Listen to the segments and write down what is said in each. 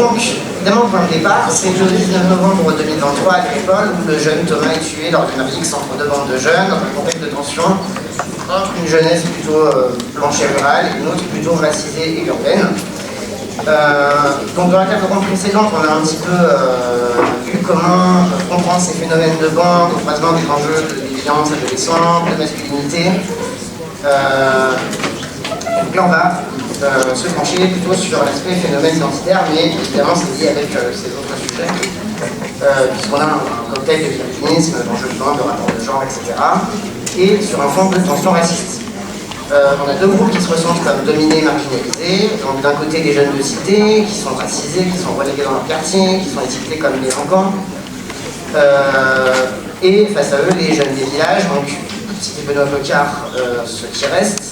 donc, évidemment, le point de départ, c'est le 19 novembre 2023 à Crépol, où le jeune Thomas est tué lors d'une rixe entre deux bandes de jeunes, dans un contexte de tension, entre une jeunesse plutôt blanche et rurale et une autre plutôt racisée et urbaine. Donc dans la table ronde précédente, on a un petit peu vu comment comprendre ces phénomènes de bande, au croisement des enjeux de déviance adolescente, de masculinité. Donc là, on va se pencher plutôt sur l'aspect phénomène identitaire, mais évidemment c'est lié avec ces autres sujets, puisqu'on a un cocktail de féminisme, d'enjeux de bande, de rapport de genre, etc. Et sur un fond de tension raciste. On a deux groupes qui se ressentent comme dominés, marginalisés. Donc d'un côté des jeunes de cité, qui sont racisés, qui sont relégués dans leur quartier, qui sont étiquetés comme délinquants. Et face à eux, les jeunes des villages, donc cité Benoît Bocard, ceux qui restent.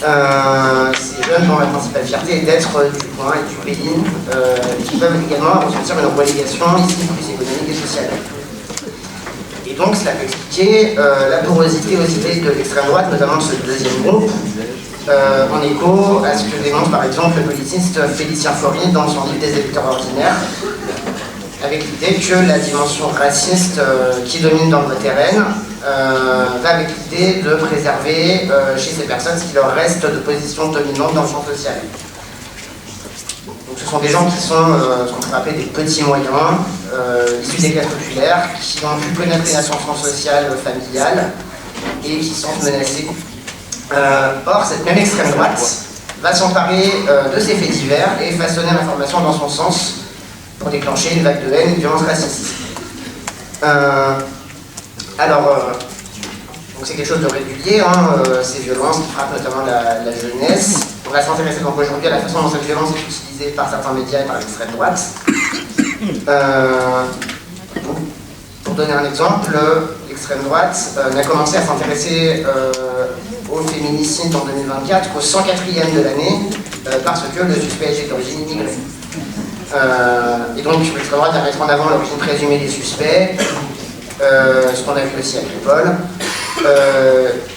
Ces jeunes dont la principale fierté est d'être du coin et du pays, qui peuvent également ressentir une relégation ici plus économique et sociale. Et donc cela peut expliquer la porosité aux idées de l'extrême droite, notamment de ce deuxième groupe, en écho à ce que démontre par exemple le politiste Félicien Faury dans son livre des électeurs ordinaires, avec l'idée que la dimension raciste qui domine dans le vote RN va avec l'idée de préserver chez ces personnes ce qui leur reste de position dominante dans le champ social. Donc ce sont des gens qui sont ce qu'on pourrait appeler des petits moyens, issus des classes populaires, qui ont pu connaître une ascension sociale familiale et qui sont menacés. Or, cette même extrême droite va s'emparer de ces faits divers et façonner l'information dans son sens pour déclencher une vague de haine et de violence raciste. Donc c'est quelque chose de régulier, ces violences qui frappent notamment la jeunesse. On va s'intéresser donc aujourd'hui à la façon dont cette violence est utilisée par certains médias et par l'extrême droite. Pour donner un exemple, l'extrême droite n'a commencé à s'intéresser au féminicide en 2024 qu'au 104e de l'année, parce que le suspect est d'origine immigrée. Et donc l'extrême droite va mettre en avant l'origine présumée des suspects, ce qu'on a vu aussi à Crépol.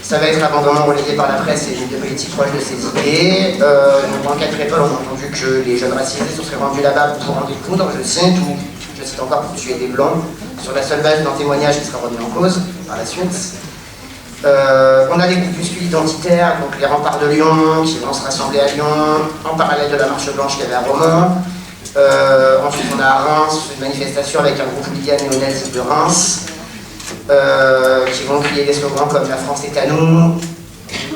Ça va être abondamment relayé par la presse et des politiques proches de ces idées. Dans le cas de Crépol, on a entendu que les jeunes racisés se seraient rendus là-bas pour en découdre, je cite encore pour tuer des blancs, sur la seule base d'un témoignage qui sera remis en cause par la suite. On a des groupuscules identitaires, donc les remparts de Lyon, qui vont se rassembler à Lyon, en parallèle de la marche blanche qu'il y avait à Romans. Ensuite, on a à Reims une manifestation avec un groupe hooligan néo-nazi de Reims, qui vont crier des slogans comme « La France est à nous »,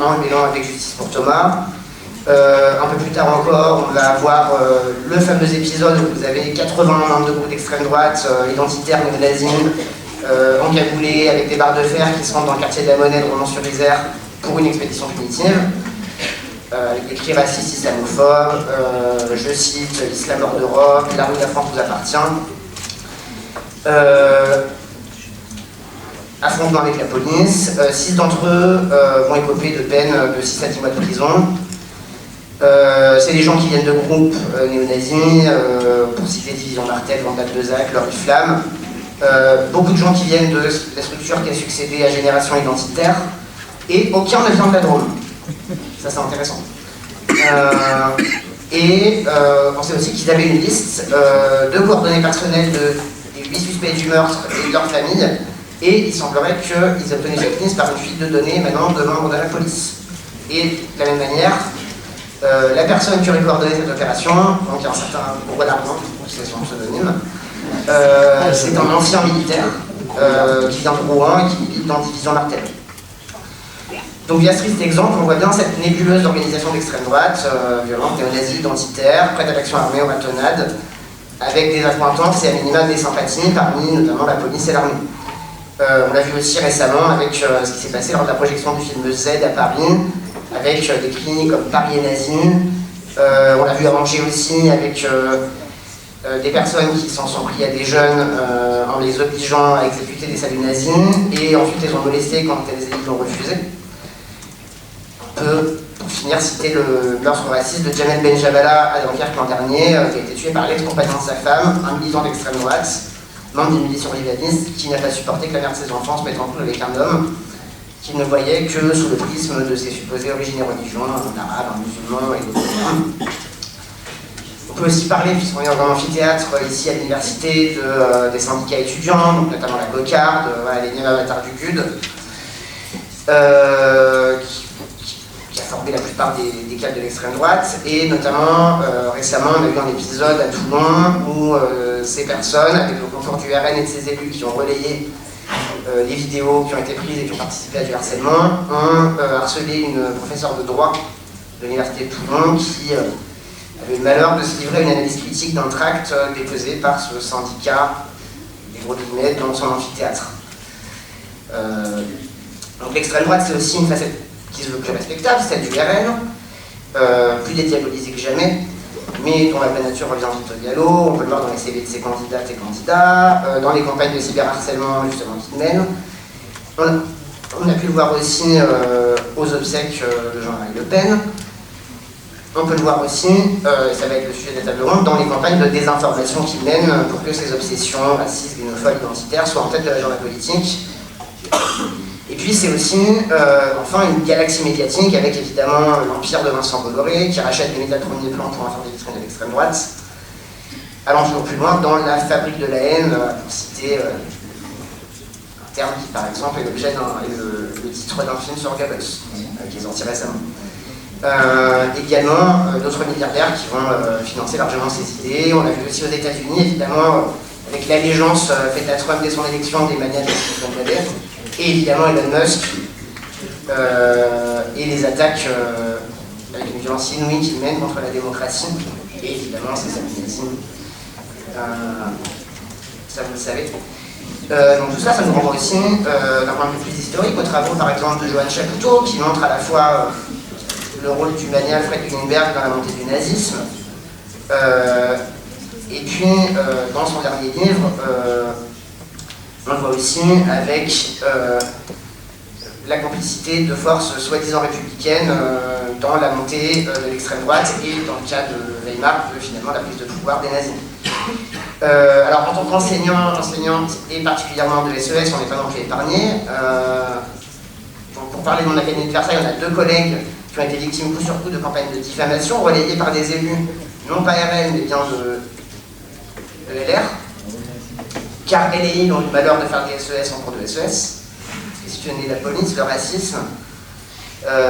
en mêlant avec « Justice pour Thomas ». Un peu plus tard encore, on va avoir le fameux épisode où vous avez 80 membres de groupes d'extrême droite, identitaires, néo-nazis, encagoulés avec des barres de fer qui se rendent dans le quartier de la Monnaie de Romans-sur-Isère pour une expédition punitive. Avec des cris racistes islamophobes, je cite « L'islam hors d'Europe, la rue de la France vous appartient ». Affrontement avec la police, 6 d'entre eux vont écoper de peine de 6 à 10 mois de prison. C'est des gens qui viennent de groupes néo-nazis, pour citer Division Martel, Vandale de Zac, l'Oriflamme. Beaucoup de gens qui viennent de la structure qui a succédé à Génération Identitaire, et aucun ne vient de la Drôme. Ça, c'est intéressant. On sait aussi qu'ils avaient une liste de coordonnées personnelles des 8 suspects du meurtre et de leur famille, et il semblerait qu'ils obtenaient cette liste par une fuite de données maintenant de membres de la police. Et de la même manière, la personne qui aurait coordonné cette opération, donc un certain Renardon, c'est son pseudonyme, c'est un ancien militaire qui vient de Rouen et qui milite dans Division Martel. Donc via ce triste exemple, on voit bien cette nébuleuse d'organisation d'extrême droite, violente, néo-nazie, identitaire, prête à l'action armée aux ratonnades, avec des accointances et à minima des sympathies parmi notamment la police et l'armée. On l'a vu aussi récemment avec ce qui s'est passé lors de la projection du film Z à Paris, avec des cris comme Paris est nazi. On l'a vu à Angers aussi avec des personnes qui s'en sont pris à des jeunes en les obligeant à exécuter des saluts nazis, et ensuite les ont molestés quand les élites l'ont refusé. On peut, pour finir, citer le meurtre raciste de Jamel Benjabala à Dunkerque l'an dernier, qui a été tué par l'ex-compagnon de sa femme, un militant d'extrême droite, membre d'une milice survivaliste, qui n'a pas supporté que la mère de ses enfants se mette en couple avec un homme qu'il ne voyait que sous le prisme de ses supposées origines et religions, un arabe, un musulman et d'autres. peut aussi parler, puisqu'on est dans un amphithéâtre ici à l'université, des syndicats étudiants, donc notamment la Gocarde, voilà, les néo-avatars du GUD, qui a formé la plupart des cadres de l'extrême droite, et notamment récemment on a eu un épisode à Toulon où ces personnes, avec le concours du RN et de ses élus qui ont relayé les vidéos qui ont été prises et qui ont participé à du harcèlement, ont harcelé une professeure de droit de l'université de Toulon qui avait le malheur de se livrer à une analyse critique d'un tract déposé par ce syndicat, des gros guillemets, dans son amphithéâtre. Donc l'extrême droite, c'est aussi une facette qui se veut plus respectable, celle du RN, plus dédiabolisée que jamais, mais dont la vraie nature revient vite au galop. On peut le voir dans les CV de ses candidates et candidats, dans les campagnes de cyberharcèlement justement qu'ils mènent. On a pu le voir aussi aux obsèques de Jean-Marie Le Pen. On peut le voir aussi, ça va être le sujet de la table ronde, dans les campagnes de désinformation qu'ils mènent pour que ces obsessions racistes, xénophobes, identitaires soient en tête de l'agenda politique. Et puis c'est aussi enfin une galaxie médiatique avec évidemment l'empire de Vincent Bolloré qui rachète les médias de premier plan pour en faire des vitrines de l'extrême droite, allant toujours plus loin dans la fabrique de la haine, pour citer un terme qui par exemple est l'objet le titre d'un film sur Goebbels, qui est sorti récemment. Également d'autres milliardaires qui vont financer largement ces idées. On a vu aussi aux États-Unis évidemment avec l'allégeance faite à Trump dès son élection des maniaques de Silicon Valley. Et évidemment Elon Musk et les attaques avec une violence inouïe qu'il mène contre la démocratie. Et évidemment, c'est sa médecine. Ça, vous le savez. Donc tout ça, ça nous renvoie aussi, d'un point de vue plus historique, aux travaux par exemple de Johann Chapoutot, qui montre à la fois le rôle du mania Alfred Hugenberg dans la montée du nazisme. Et puis, dans son dernier livre, on le voit aussi avec la complicité de forces soi-disant républicaines dans la montée de l'extrême droite et dans le cas de Weimar, finalement la prise de pouvoir des nazis. Alors en tant qu'enseignante et particulièrement de SES, on n'est pas non plus épargné. Pour parler de mon académie de Versailles, on a 2 collègues qui ont été victimes coup sur coup de campagnes de diffamation relayées par des élus, non pas RN mais bien de LR. Car LI ont eu le malheur de faire des SES en cours de SES, questionner la police, le racisme,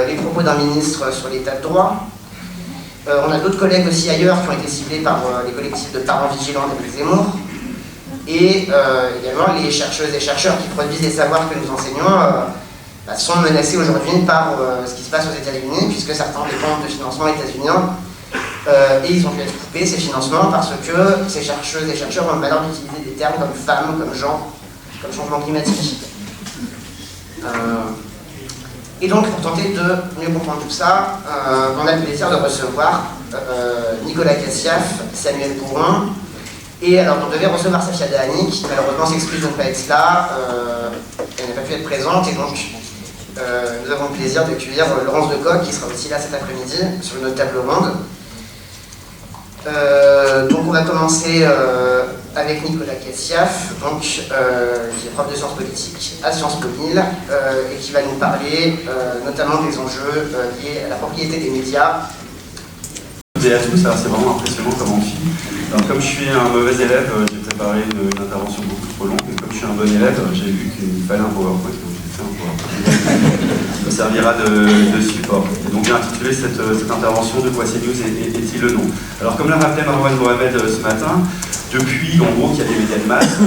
les propos d'un ministre sur l'état de droit. On a d'autres collègues aussi ailleurs qui ont été ciblés par les collectifs de parents vigilants d'Éric Zemmour. Et également les chercheuses et chercheurs qui produisent des savoirs que nous enseignons sont menacés aujourd'hui par ce qui se passe aux États-Unis, puisque certains dépendent de financement états-unien. Et ils ont dû être coupés, ces financements, parce que ces chercheuses et chercheurs ont le malheur d'utiliser des termes comme femme, comme genre, comme changement climatique. Et donc, pour tenter de mieux comprendre tout ça, on a le plaisir de recevoir Nicolas Cassiaf, Samuel Bourron, et alors on devait recevoir Safia Dahani, qui malheureusement s'excuse de ne pas être là, elle n'a pas pu être présente, et donc nous avons le plaisir d'accueillir Laurence Decoq, qui sera aussi là cet après-midi, sur une autre table ronde. Donc on va commencer avec Nicolas Cassiaf, donc, qui est prof de sciences politiques à Sciences Po Lille, et qui va nous parler notamment des enjeux liés à la propriété des médias. Et à tous, c'est vraiment impressionnant comme amphi. Alors comme je suis un mauvais élève, j'ai préparé une intervention beaucoup trop longue, et comme je suis un bon élève, j'ai vu qu'il fallait un PowerPoint, donc j'ai fait un PowerPoint. Ça me servira de support. Et donc j'ai intitulé cette intervention de quoi CNews est-il le nom. Alors comme l'a rappelé Marwan Mohamed ce matin, depuis en gros qu'il y a des médias de masse,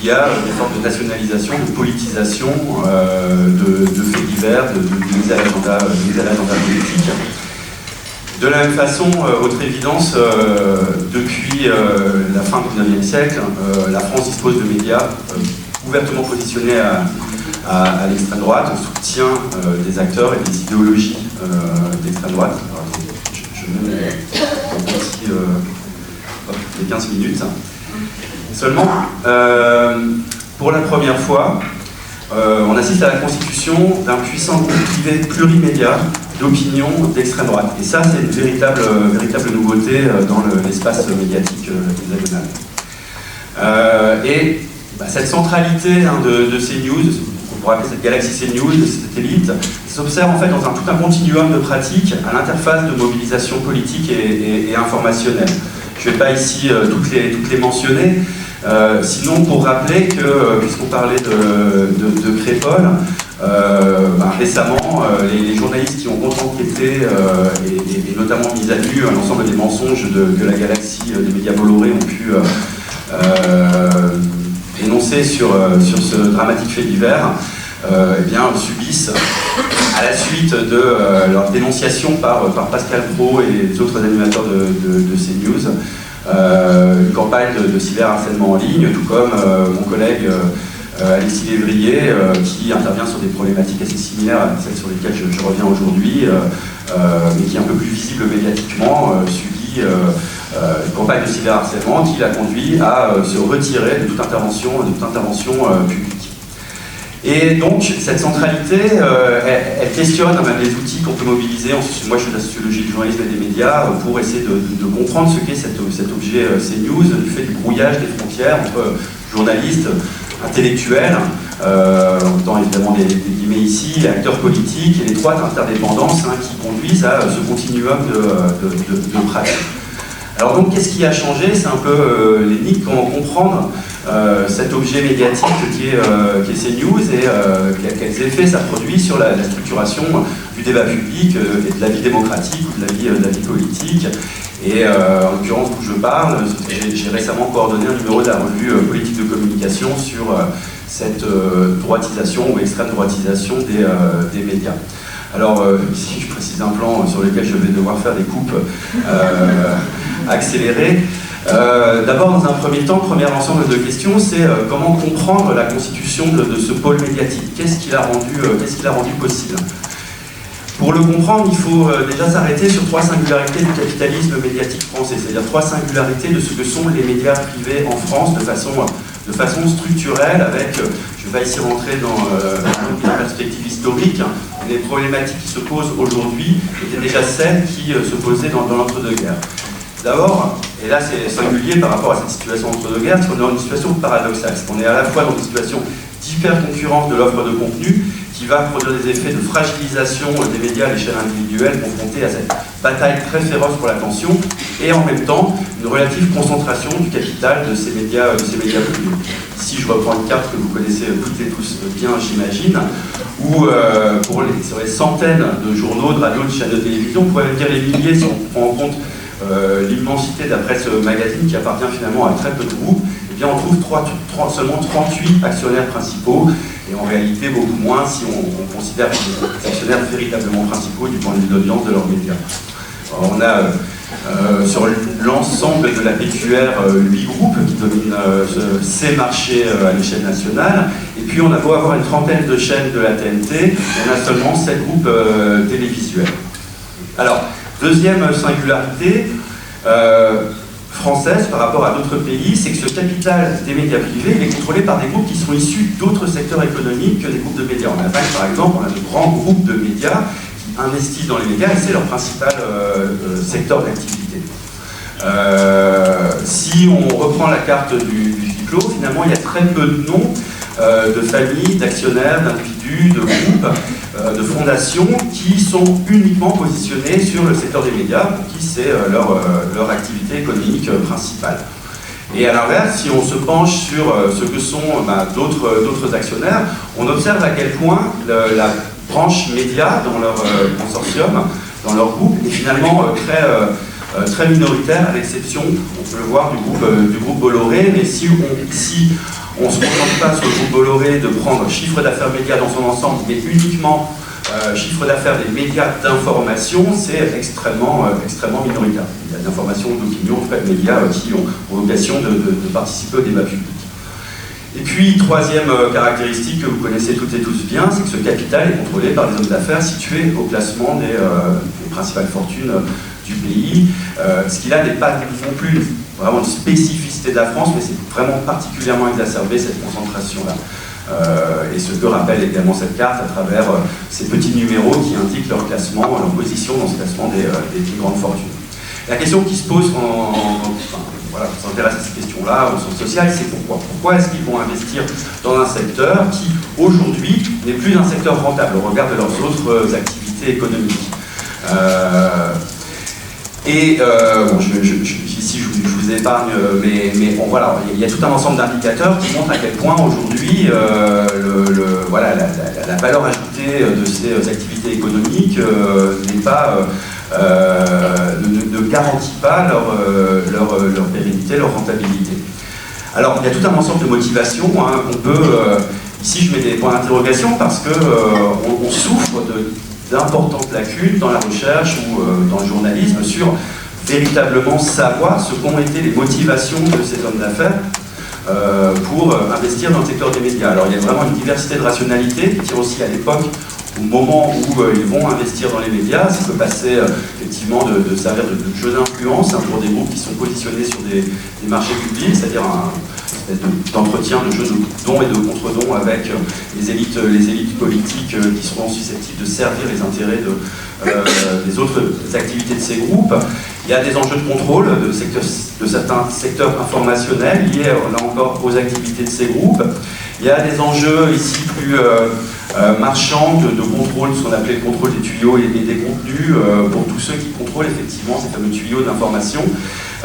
il y a des formes de nationalisation, de politisation, de faits divers, de mise à l'agenda politique. De la même façon, autre évidence, depuis la fin du XIXe siècle, la France dispose de médias ouvertement positionnés à l'extrême droite, en soutien des acteurs et des idéologies d'extrême droite. Alors, je mets ici les 15 minutes. Seulement, pour la première fois, on assiste à la constitution d'un puissant groupe privé plurimédia d'opinion d'extrême droite. Et ça, c'est une véritable nouveauté dans l'espace médiatique hexagonal. Cette centralité de CNews, on pourrait appeler cette galaxie CNews, de satellite, s'observe en fait dans tout un continuum de pratiques à l'interface de mobilisation politique et informationnelle. Je ne vais pas ici toutes les mentionner. Sinon, pour rappeler que, puisqu'on parlait de Crépol, récemment, les journalistes qui ont enquêté et notamment mis à nu l'ensemble des mensonges que la galaxie des médias Bolloré ont pu énoncer sur ce dramatique fait divers, subissent, à la suite de leur dénonciation par Pascal Praud et les autres animateurs de CNews, une campagne de cyberharcèlement en ligne, tout comme mon collègue Alexis Lévrier, qui intervient sur des problématiques assez similaires à celles sur lesquelles je reviens aujourd'hui, mais qui est un peu plus visible médiatiquement, subit une campagne de cyberharcèlement qui l'a conduit à se retirer de toute intervention publique. Et donc, cette centralité, elle questionne même les outils qu'on peut mobiliser. Moi, je fais de la sociologie du journalisme et des médias pour essayer de comprendre ce qu'est cet objet CNews, du fait du brouillage des frontières entre journalistes, intellectuels, en temps évidemment des guillemets ici, et acteurs politiques, et l'étroite interdépendance qui conduisent à ce continuum de pratique. Alors donc, qu'est-ce qui a changé? C'est un peu l'énigme, comment comprendre cet objet médiatique qui est CNews et quels effets ça produit sur la structuration du débat public et de la vie démocratique ou de la vie politique. Et en l'occurrence, d'où je parle, j'ai récemment coordonné un numéro de la revue Politique de communication sur cette droitisation ou extrême droitisation des médias. Alors, ici, je précise un plan sur lequel je vais devoir faire des coupes accélérées. D'abord, dans un premier temps, premier ensemble de questions, c'est comment comprendre la constitution de ce pôle médiatique. Qu'est-ce qui l'a rendu possible? Pour le comprendre, il faut déjà s'arrêter sur trois singularités du capitalisme médiatique français, c'est-à-dire trois singularités de ce que sont les médias privés en France de façon structurelle, avec, je ne vais pas ici rentrer dans une perspective historique, les problématiques qui se posent aujourd'hui étaient déjà celles qui se posaient dans l'entre-deux-guerres. D'abord, et là c'est singulier par rapport à cette situation entre-deux-guerres, c'est qu'on est dans une situation paradoxale, c'est qu'on est à la fois dans une situation d'hyper-concurrence de l'offre de contenu qui va produire des effets de fragilisation des médias à l'échelle individuelle confrontés à cette bataille très féroce pour l'attention et en même temps une relative concentration du capital de ces médias privés. Ici je reprends une carte que vous connaissez toutes et tous bien j'imagine, où sur les centaines de journaux, de radios, de chaînes de télévision, on pourrait même dire les milliers si on prend en compte l'immensité de la presse magazine qui appartient finalement à très peu de groupes, eh bien on trouve seulement 38 actionnaires principaux, et en réalité beaucoup moins si on considère les actionnaires véritablement principaux du point de vue d'audience de leurs médias. Alors, on a sur l'ensemble de la PQR 8 groupes qui dominent ces marchés à l'échelle nationale, et puis on a beau avoir une trentaine de chaînes de la TNT, on a seulement 7 groupes télévisuels. Alors, deuxième singularité française par rapport à d'autres pays, c'est que ce capital des médias privés il est contrôlé par des groupes qui sont issus d'autres secteurs économiques que des groupes de médias. En Allemagne, par exemple, on a de grands groupes de médias qui investissent dans les médias et c'est leur principal secteur d'activité. Si on reprend la carte du Diplo, finalement, il y a très peu de noms de familles, d'actionnaires, d'individus, de groupes, de fondations qui sont uniquement positionnés sur le secteur des médias, pour qui c'est leur activité économique principale. Et à l'inverse, si on se penche sur ce que sont d'autres actionnaires, on observe à quel point la branche média dans leur consortium, dans leur groupe, est finalement très minoritaire, à l'exception, on peut le voir, du groupe Bolloré, mais si on ne se contente pas sur le groupe Bolloré de prendre chiffre d'affaires médias dans son ensemble, mais uniquement chiffre d'affaires des médias d'information, c'est extrêmement minoritaire. Il y a d'informations, d'opinion, en tout cas de médias qui ont vocation de participer au débat public. Et puis, troisième caractéristique que vous connaissez toutes et tous bien, c'est que ce capital est contrôlé par des hommes d'affaires situés au classement des principales fortunes du pays. Ce qui là n'est pas non plus vraiment une spécificité de la France, mais c'est vraiment particulièrement exacerbé cette concentration-là. Et ce que rappelle également cette carte à travers ces petits numéros qui indiquent leur classement, leur position dans ce classement des plus grandes fortunes. La question qui se pose quand on s'intéresse à ces questions-là, au sens social, c'est pourquoi. Pourquoi est-ce qu'ils vont investir dans un secteur qui, aujourd'hui, n'est plus un secteur rentable au regard de leurs autres activités économiques. Et bon, ici, je vous épargne, mais bon, voilà, il y a tout un ensemble d'indicateurs qui montrent à quel point aujourd'hui voilà, la valeur ajoutée de ces activités économiques n'est pas, ne garantit pas leur pérennité, leur rentabilité. Alors, il y a tout un ensemble de motivations. Hein, on peut, ici, je mets des points d'interrogation parce qu'on souffre d'importantes lacunes dans la recherche ou dans le journalisme sur véritablement savoir ce qu'ont été les motivations de ces hommes d'affaires pour investir dans le secteur des médias. Alors, il y a vraiment une diversité de rationalités qui tient aussi à l'époque, au moment où ils vont investir dans les médias. Ça peut passer effectivement de servir de jeu d'influence pour des groupes qui sont positionnés sur des marchés publics, c'est-à-dire un espèce d'entretien, de jeu de dons et de contre-dons avec les élites politiques qui seront susceptibles de servir les intérêts des autres activités de ces groupes. Il y a des enjeux de contrôle de certains secteurs informationnels liés, là encore, aux activités de ces groupes. Il y a des enjeux ici plus marchands de contrôle, ce qu'on appelait le contrôle des tuyaux et des contenus, pour tous ceux qui contrôlent effectivement ces fameux tuyaux d'information.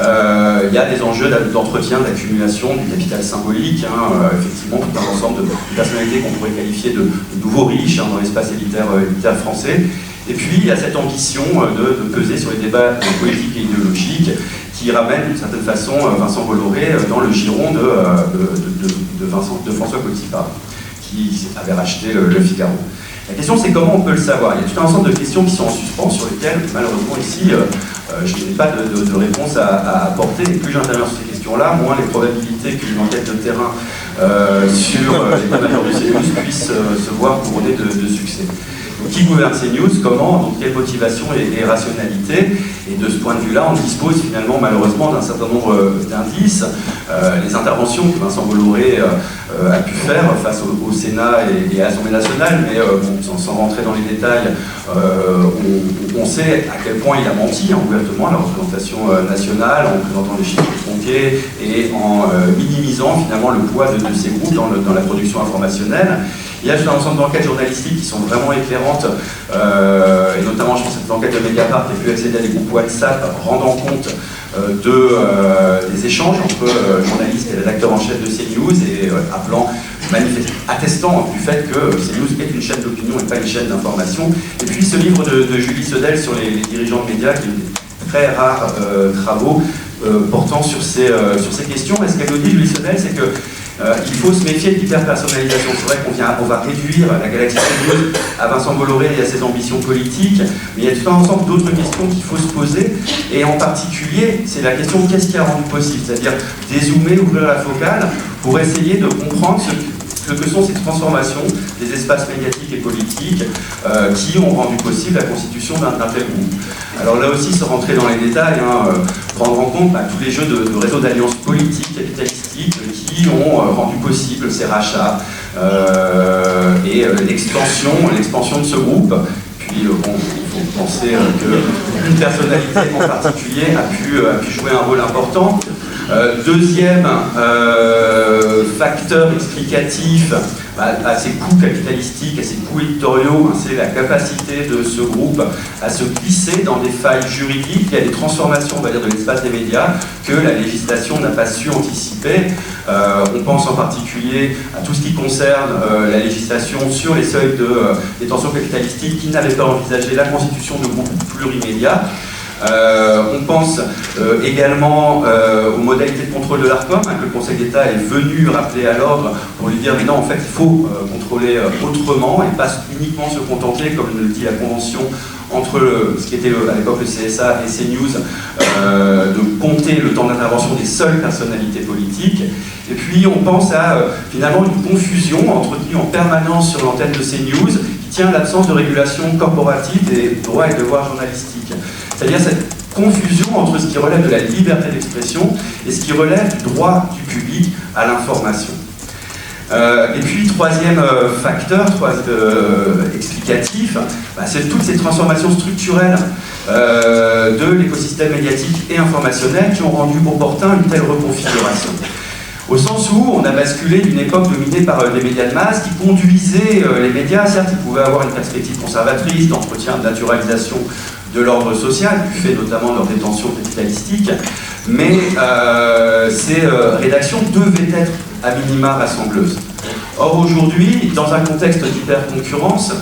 Il y a des enjeux d'entretien, d'accumulation du capital symbolique, hein, effectivement tout un ensemble de personnalités qu'on pourrait qualifier de nouveaux riches dans l'espace élitaire français. Et puis il y a cette ambition de peser sur les débats politiques et idéologiques qui ramène d'une certaine façon Vincent Bolloré dans le giron de François Coty, qui avait racheté le Figaro. La question, c'est comment on peut le savoir. Il y a tout un ensemble de questions qui sont en suspens sur lesquelles, malheureusement, ici, je n'ai pas de réponse à apporter. Et plus j'interviens sur ces questions-là, moins les probabilités qu'une enquête de terrain sur les managers de CNews puisse se voir couronnée de succès. Qui gouverne CNews, comment, donc quelle motivation et rationalité. Et de ce point de vue-là, on dispose finalement malheureusement d'un certain nombre d'indices. Les interventions que Vincent Bolloré a pu faire face au Sénat et à l'Assemblée nationale, mais bon, sans rentrer dans les détails, on sait à quel point il a menti ouvertement à la représentation nationale, en présentant des chiffres tronqués et en minimisant finalement le poids de ces groupes dans la production informationnelle. Il y a tout un ensemble d'enquêtes journalistiques qui sont vraiment éclairantes, et notamment, je pense, cette enquête de Mediapart qui a pu accéder à des groupes WhatsApp rendant compte des échanges entre journalistes et rédacteurs en chef de CNews et attestant du fait que CNews est une chaîne d'opinion et pas une chaîne d'information. Et puis ce livre de Julie Sedel sur les dirigeants de médias, qui est une très rare travaux portant sur ces questions. Et ce qu'elle nous dit, Julie Sedel, c'est que il faut se méfier de l'hyper-personnalisation. C'est vrai qu'on va réduire la galaxie CNews à Vincent Bolloré et à ses ambitions politiques, mais il y a tout un ensemble d'autres questions qu'il faut se poser, et en particulier, c'est la question de qu'est-ce qui a rendu possible, c'est-à-dire dézoomer, ouvrir la focale, pour essayer de comprendre ce que sont ces transformations des espaces médiatiques et politiques qui ont rendu possible la constitution d'un tel groupe. Alors là aussi, sans rentrer dans les détails, prendre en compte tous les jeux de réseaux d'alliances politiques, capitalistiques, qui ont rendu possible ces rachats et l'expansion de ce groupe. Puis bon, il faut penser qu'une personnalité en particulier a pu jouer un rôle important. Deuxième facteur explicatif à ces coûts capitalistiques, à ces coûts éditoriaux, c'est la capacité de ce groupe à se glisser dans des failles juridiques. Il y a des transformations, on va dire, de l'espace des médias que la législation n'a pas su anticiper. On pense en particulier à tout ce qui concerne la législation sur les seuils de détention capitalistique qui n'avait pas envisagé la constitution de groupes plurimédias. On pense également aux modalités de contrôle de l'ARCOM, que le Conseil d'État est venu rappeler à l'ordre pour lui dire mais non, en fait il faut contrôler autrement et pas uniquement se contenter, comme le dit la convention entre ce qui était à l'époque le CSA et CNews, de compter le temps d'intervention des seules personnalités politiques. Et puis on pense à finalement une confusion entretenue en permanence sur l'antenne de CNews qui tient à l'absence de régulation corporative des droits et devoirs journalistiques. C'est-à-dire cette confusion entre ce qui relève de la liberté d'expression et ce qui relève du droit du public à l'information. Et puis, troisième facteur explicatif, c'est toutes ces transformations structurelles de l'écosystème médiatique et informationnel qui ont rendu opportun une telle reconfiguration. Au sens où on a basculé d'une époque dominée par les médias de masse qui conduisaient les médias, certes ils pouvaient avoir une perspective conservatrice, d'entretien, de naturalisation de l'ordre social, du fait notamment de leur détention capitalistique, mais ces rédactions devaient être à minima rassembleuses. Or aujourd'hui, dans un contexte d'hyper-concurrence,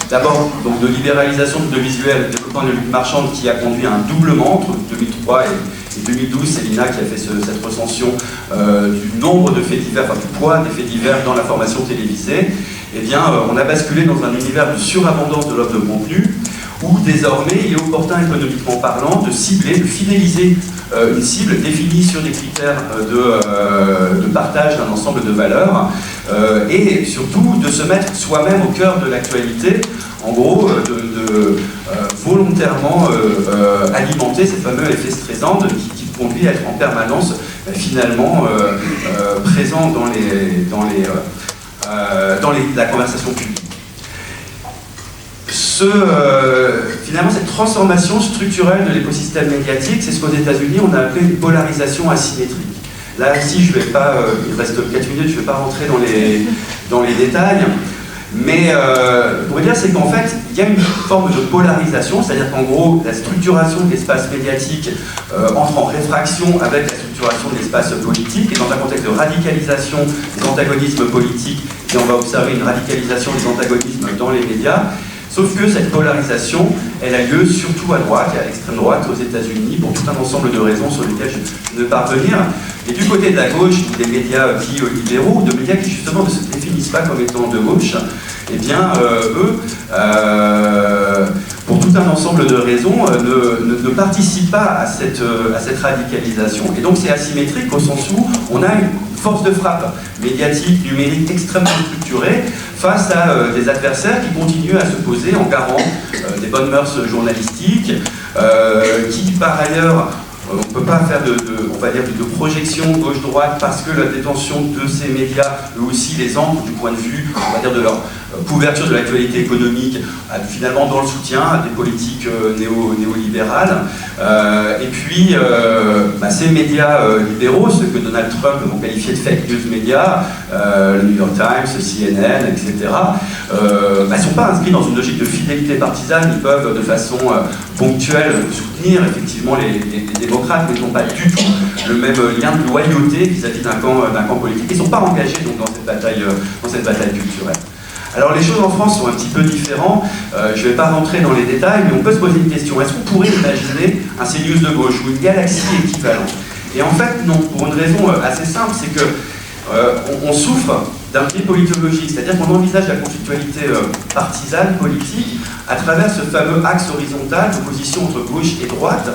d'abord donc de libéralisation de visuel, développement de lutte marchande qui a conduit à un doublement entre 2003 et 2012, c'est l'INA qui a fait cette recension du nombre de faits divers, enfin du poids des faits divers dans l'information télévisée. Eh bien, on a basculé dans un univers de surabondance de l'offre de contenu, où désormais il est opportun économiquement parlant de cibler, de fidéliser une cible définie sur des critères de partage d'un ensemble de valeurs et surtout de se mettre soi-même au cœur de l'actualité, en gros de volontairement alimenter ces fameux effets stressants qui conduit à être en permanence finalement présent dans la conversation publique. Finalement, cette transformation structurelle de l'écosystème médiatique, c'est ce qu'aux États-Unis on a appelé une polarisation asymétrique. Là, ici, je vais pas, il reste 4 minutes, je ne vais pas rentrer dans les détails, mais pour dire, c'est qu'en fait, il y a une forme de polarisation, c'est-à-dire qu'en gros, la structuration de l'espace médiatique entre en réfraction avec la structuration de l'espace politique, et dans un contexte de radicalisation des antagonismes politiques, et on va observer une radicalisation des antagonismes dans les médias. Sauf que cette polarisation, elle a lieu surtout à droite et à l'extrême droite aux États-Unis pour tout un ensemble de raisons sur lesquelles je ne vais pas revenir. Et du côté de la gauche, des médias dits libéraux, de médias qui justement ne se définissent pas comme étant de gauche, eh bien, eux, pour tout un ensemble de raisons, ne participent pas à cette radicalisation. Et donc c'est asymétrique au sens où on a une force de frappe médiatique, numérique extrêmement structurée face à des adversaires qui continuent à se poser en garant des bonnes mœurs journalistiques, qui par ailleurs, on ne peut pas faire on va dire, de projection gauche-droite parce que la détention de ces médias, eux aussi, les ancre du point de vue, on va dire, de leur couverture de l'actualité économique, finalement dans le soutien à des politiques néolibérales. Et puis, ces médias libéraux, ceux que Donald Trump vont qualifier de fake news médias, le New York Times, CNN, etc., ne sont pas inscrits dans une logique de fidélité partisane. Ils peuvent, de façon ponctuelle, soutenir effectivement les démocrates, mais n'ont pas du tout le même lien de loyauté vis-à-vis d'un camp politique. Ils ne sont pas engagés donc, dans cette bataille culturelle. Alors les choses en France sont un petit peu différentes, je ne vais pas rentrer dans les détails, mais on peut se poser une question. Est-ce qu'on pourrait imaginer un CNews de gauche ou une galaxie équivalente? Et en fait non, pour une raison assez simple, c'est que on souffre d'un biais politologique, c'est-à-dire qu'on envisage la conflictualité partisane, politique, à travers ce fameux axe horizontal d'opposition entre gauche et droite,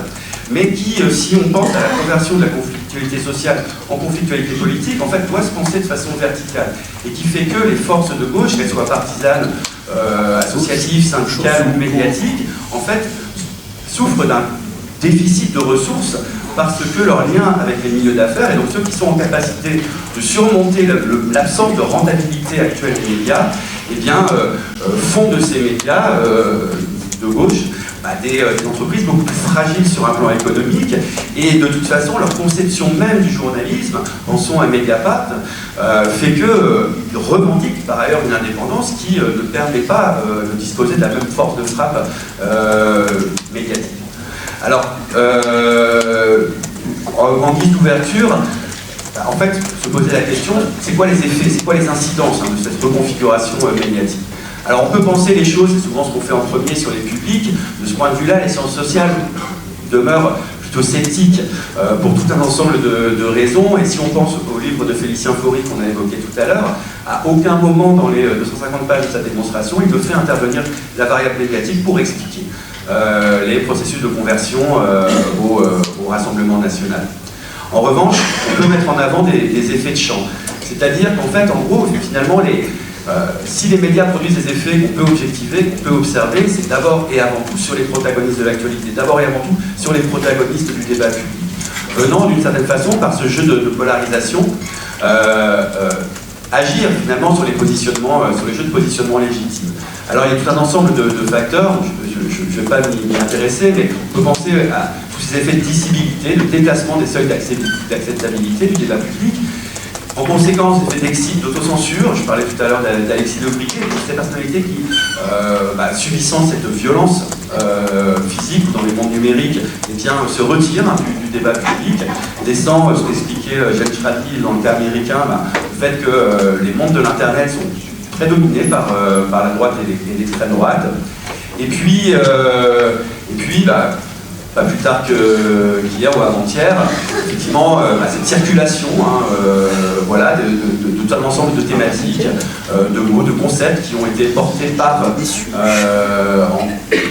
mais qui, si on pense à la conversion de la conflictualité sociale en conflictualité politique, en fait, doit se penser de façon verticale, et qui fait que les forces de gauche, qu'elles soient partisanes, associatives, syndicales ou médiatiques, en fait, souffrent d'un déficit de ressources parce que leur lien avec les milieux d'affaires, et donc ceux qui sont en capacité de surmonter l'absence de rentabilité actuelle des médias, eh bien, font de ces médias de gauche des entreprises beaucoup plus fragiles sur un plan économique, et de toute façon leur conception même du journalisme, pensons à Mediapart, fait qu'ils revendiquent par ailleurs une indépendance qui ne permet pas de disposer de la même force de frappe médiatique. Alors, en guise d'ouverture, en fait, se poser la question, c'est quoi les effets, c'est quoi les incidences de cette reconfiguration médiatique? Alors on peut penser les choses, c'est souvent ce qu'on fait en premier sur les publics. De ce point de vue-là, les sciences sociales demeurent plutôt sceptiques pour tout un ensemble de raisons. Et si on pense au livre de Félicien Faury qu'on a évoqué tout à l'heure, à aucun moment dans les 250 pages de sa démonstration, il ne fait intervenir la variable médiatique pour expliquer les processus de conversion au Rassemblement national. En revanche, on peut mettre en avant des effets de champ. C'est-à-dire qu'en fait, en gros, finalement, si les médias produisent des effets qu'on peut objectiver, qu'on peut observer, c'est d'abord et avant tout sur les protagonistes de l'actualité, d'abord et avant tout sur les protagonistes du débat public. Venant d'une certaine façon, par ce jeu de polarisation, agir finalement sur les jeux de positionnement légitimes. Alors il y a tout un ensemble de facteurs, je ne vais pas m'y intéresser, mais on peut penser à tous ces effets de dissibilité, de déplacement des seuils d'acceptabilité du débat public, En conséquence, effet d'exil, d'autocensure, je parlais tout à l'heure d'Alexis de Briquet, ces personnalités qui, subissant cette violence physique ou dans les mondes numériques, eh bien, se retirent du débat public, laissant ce qu'expliquait Jacques Chiraty dans le cas américain, le fait que les mondes de l'Internet sont très dominés par la droite et l'extrême droite. Et puis pas plus tard qu'hier ou avant-hier, effectivement, cette circulation de tout un ensemble de thématiques, de mots, de concepts qui ont été portés par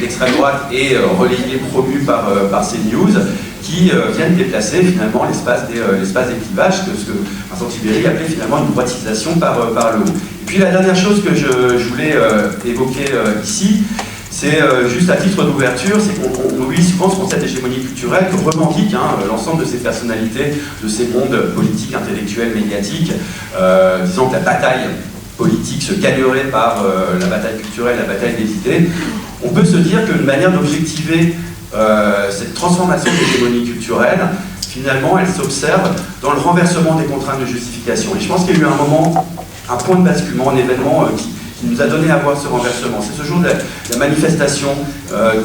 l'extrême droite et relayés, promus par CNews, qui viennent déplacer finalement l'espace des clivages, ce que Vincent Tibéri appelait finalement une droitisation par le haut. Et puis la dernière chose que je voulais évoquer ici, c'est juste à titre d'ouverture, c'est qu'on oublie souvent ce concept d'hégémonie culturelle que revendique l'ensemble de ces personnalités, de ces mondes politiques, intellectuels, médiatiques, disant que la bataille politique se gagnerait par la bataille culturelle, la bataille des idées. On peut se dire qu'une manière d'objectiver cette transformation de l'hégémonie culturelle, finalement, elle s'observe dans le renversement des contraintes de justification. Et je pense qu'il y a eu un point de basculement, un événement qui nous a donné à voir ce renversement. C'est ce jour de la manifestation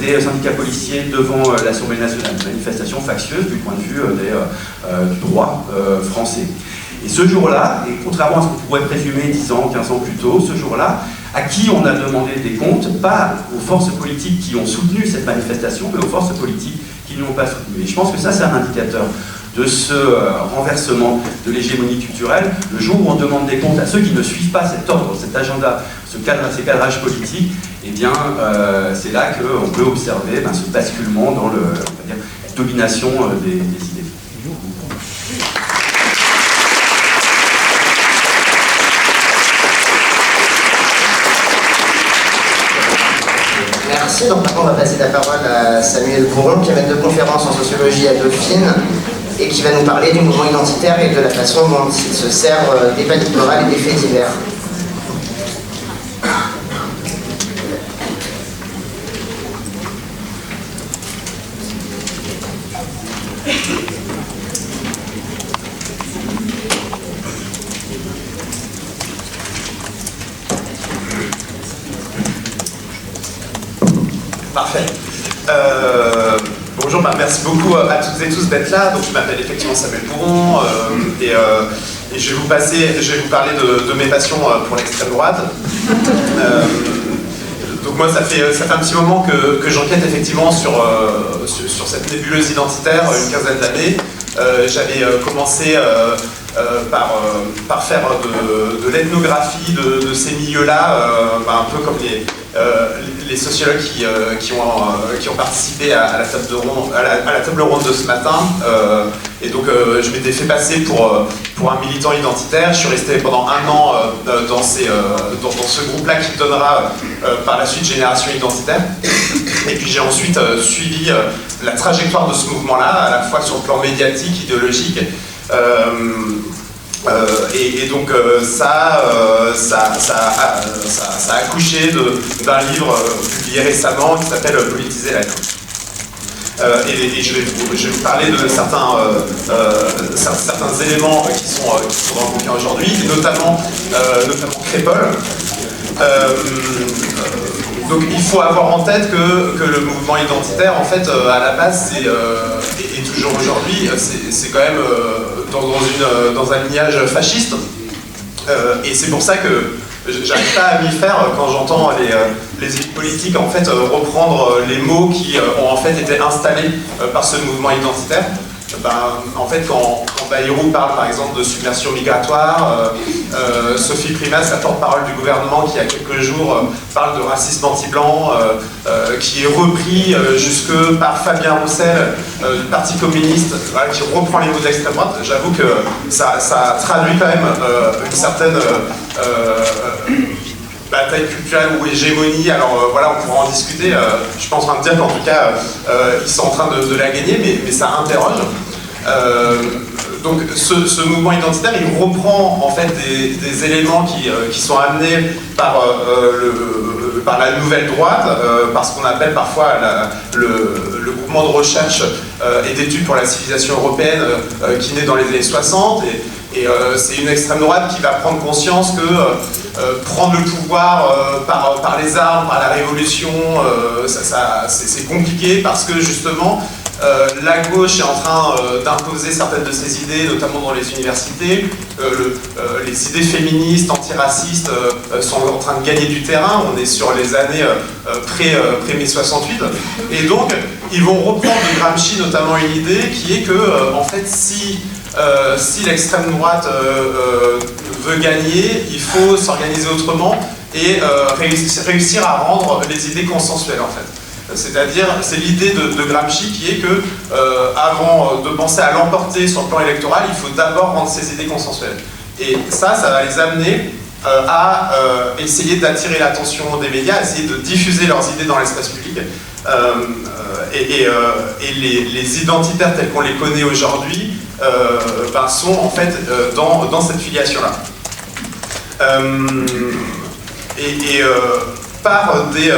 des syndicats policiers devant l'Assemblée nationale, une manifestation factieuse du point de vue du droit français. Et ce jour-là, et contrairement à ce qu'on pourrait présumer 10 ans, 15 ans plus tôt, ce jour-là, à qui on a demandé des comptes, pas aux forces politiques qui ont soutenu cette manifestation, mais aux forces politiques qui ne l'ont pas soutenue. Et je pense que ça, c'est un indicateur de ce renversement de l'hégémonie culturelle, le jour où on demande des comptes à ceux qui ne suivent pas cet ordre, cet agenda, ces cadrages politiques, eh bien, c'est là qu'on peut observer ce basculement dans la domination des idées. Merci. Donc maintenant, on va passer la parole à Samuel Bourron, qui est maître de conférence en sociologie à Dauphine, et qui va nous parler du mouvement identitaire et de la façon dont il se sert des paniques morales et des faits divers. Parfait. Bonjour, merci beaucoup à toutes et tous d'être là. Donc, je m'appelle effectivement Samuel Bourron et je vais vous parler de mes passions pour l'extrême droite. Donc moi, ça fait un petit moment que j'enquête effectivement sur cette nébuleuse identitaire, une quinzaine d'années. J'avais commencé par faire de l'ethnographie de ces milieux-là, un peu comme les sociologues qui ont participé à la table ronde de ce matin. Et donc je m'étais fait passer pour un militant identitaire. Je suis resté pendant 1 an dans ce groupe-là qui donnera par la suite Génération Identitaire. Et puis j'ai ensuite suivi la trajectoire de ce mouvement-là, à la fois sur le plan médiatique, idéologique. Et donc ça a accouché d'un livre publié récemment qui s'appelle Politiser la haine. Et je vais vous parler de certains éléments qui sont dans le bouquin aujourd'hui, notamment Crépol. Donc il faut avoir en tête que le mouvement identitaire, en fait, à la base, et toujours aujourd'hui, c'est quand même dans un lignage fasciste. Et c'est pour ça que j'arrive pas à m'y faire quand j'entends les élites politiques en fait reprendre les mots qui ont en fait été installés par ce mouvement identitaire. En fait, quand Bayrou parle par exemple de submersion migratoire, Sophie Primas, la porte-parole du gouvernement, qui il y a quelques jours parle de racisme anti-blanc, qui est repris jusque par Fabien Roussel du Parti communiste, qui reprend les mots d'extrême droite. J'avoue que ça traduit quand même une certaine bataille culturelle ou hégémonie. Alors voilà, on pourra en discuter. Je suis pas en train de dire qu'en tout cas ils sont en train de la gagner, mais ça interroge. Donc ce mouvement identitaire, il reprend en fait des éléments qui sont amenés par la nouvelle droite, par ce qu'on appelle parfois le groupement de recherche et d'études pour la civilisation européenne qui naît dans les années 60 Et c'est une extrême droite qui va prendre conscience que prendre le pouvoir par les armes, par la révolution, c'est compliqué parce que justement la gauche est en train d'imposer certaines de ses idées, notamment dans les universités. Les idées féministes, antiracistes sont en train de gagner du terrain. On est sur les années pré-mai 68. Et donc, ils vont reprendre de Gramsci notamment une idée qui est que, en fait, si l'extrême droite veut gagner, il faut s'organiser autrement et réussir à rendre les idées consensuelles, en fait. C'est-à-dire, c'est l'idée de Gramsci qui est que, avant de penser à l'emporter sur le plan électoral, il faut d'abord rendre ses idées consensuelles. Et ça va les amener à essayer d'attirer l'attention des médias, essayer de diffuser leurs idées dans l'espace public. Et les identitaires tels qu'on les connaît aujourd'hui sont en fait dans cette filiation-là. Par des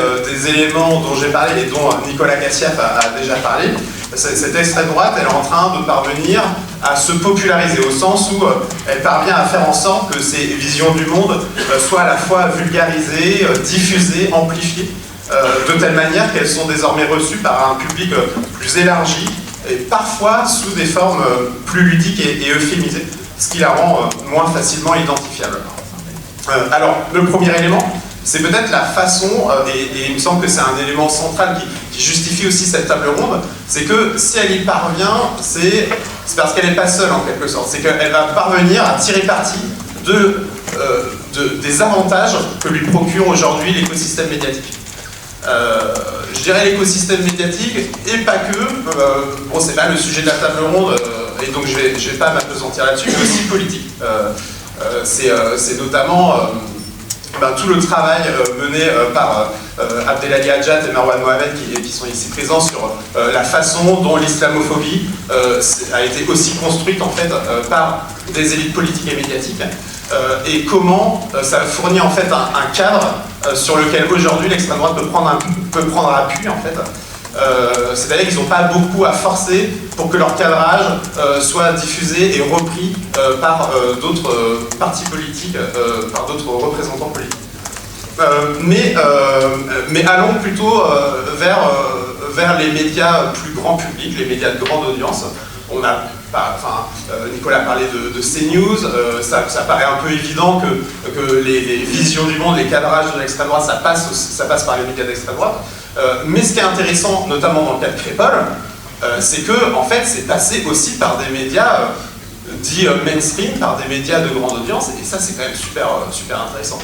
éléments dont j'ai parlé et dont Nicolas Cassiaf a déjà parlé, cette extrême droite, elle est en train de parvenir à se populariser au sens où elle parvient à faire en sorte que ses visions du monde soient à la fois vulgarisées, diffusées, amplifiées, de telle manière qu'elles sont désormais reçues par un public plus élargi et parfois sous des formes plus ludiques et euphémisées, ce qui la rend moins facilement identifiable. Alors, le premier élément, c'est peut-être la façon, et il me semble que c'est un élément central qui justifie aussi cette table ronde, c'est que si elle y parvient, c'est parce qu'elle n'est pas seule en quelque sorte, c'est qu'elle va parvenir à tirer parti des avantages que lui procure aujourd'hui l'écosystème médiatique. Je dirais l'écosystème médiatique, et pas que, bon c'est pas le sujet de la table ronde, et donc je vais pas m'appesantir là-dessus, mais aussi politique. C'est notamment tout le travail mené par Abdelali Hadjat et Marwan Mohamed qui sont ici présents sur la façon dont l'islamophobie a été aussi construite en fait par des élites politiques et médiatiques et comment ça fournit en fait un cadre sur lequel aujourd'hui l'extrême droite peut prendre appui en fait. C'est-à-dire qu'ils n'ont pas beaucoup à forcer pour que leur cadrage soit diffusé et repris par d'autres partis politiques, par d'autres représentants politiques. Mais allons plutôt vers les médias plus grand public, les médias de grande audience. On a, Nicolas parlait de CNews, ça paraît un peu évident que les visions du monde, les cadrages de l'extrême droite, ça passe par les médias d'extrême droite. Mais ce qui est intéressant, notamment dans le cas de Crépol, c'est que en fait, c'est passé aussi par des médias dits mainstream, par des médias de grande audience, et ça, c'est quand même super intéressant.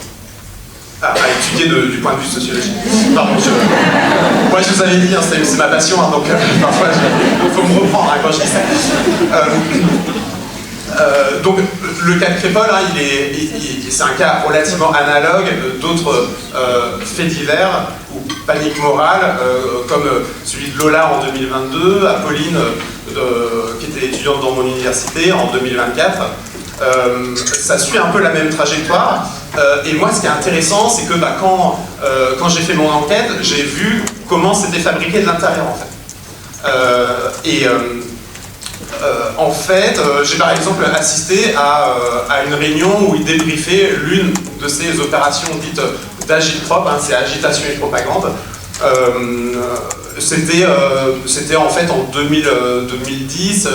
À étudier du point de vue sociologique. Pardon, moi je vous avais dit, c'est ma passion, donc parfois il faut me reprendre quand je dis ça. Donc le cas de Crépol, c'est un cas relativement analogue d'autres faits divers ou panique morale, comme celui de Lola en 2022, Apolline qui était étudiante dans mon université en 2024. Ça suit un peu la même trajectoire. Et moi, ce qui est intéressant, c'est que quand j'ai fait mon enquête, j'ai vu comment c'était fabriqué de l'intérieur, en fait. En fait, j'ai par exemple assisté à une réunion où ils débriefaient l'une de ces opérations dites d'agitprop, c'est agitation et propagande. C'était en fait en 2010,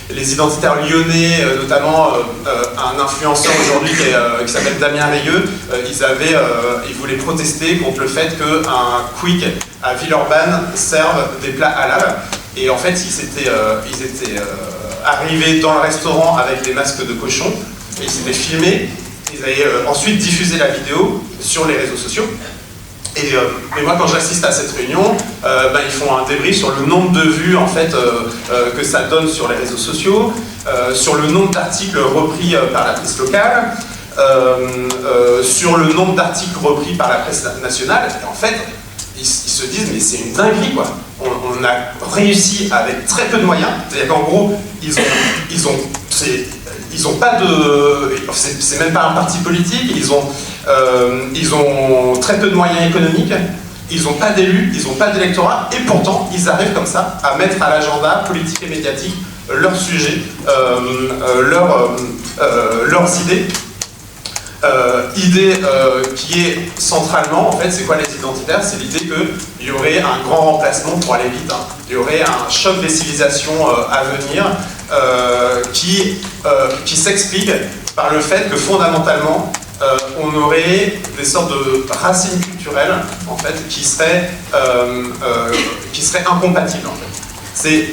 les identitaires lyonnais, notamment un influenceur aujourd'hui qui s'appelle Damien Rieu, ils voulaient protester contre le fait qu'un Quick à Villeurbanne serve des plats halal. Et en fait, ils étaient arrivés dans le restaurant avec des masques de cochon, et ils s'étaient filmés. Ils avaient ensuite diffusé la vidéo sur les réseaux sociaux. Et moi, quand j'assiste à cette réunion, ils font un débrief sur le nombre de vues en fait, que ça donne sur les réseaux sociaux, sur le nombre d'articles repris par la presse locale, sur le nombre d'articles repris par la presse nationale. Et en fait, ils se disent, mais c'est une dinguerie, quoi. On a réussi avec très peu de moyens. C'est-à-dire qu'en gros, ils ont pas de... C'est même pas un parti politique, ils ont très peu de moyens économiques, ils n'ont pas d'élus, ils n'ont pas d'électorat, et pourtant, ils arrivent comme ça à mettre à l'agenda politique et médiatique leur sujet, leurs idées. Idée qui est centralement, en fait, c'est quoi les identitaires? C'est l'idée qu'il y aurait un grand remplacement pour aller vite, hein. Il y aurait un choc des civilisations à venir qui s'explique par le fait que fondamentalement, on aurait des sortes de racines culturelles en fait, qui seraient incompatibles. En fait. C'est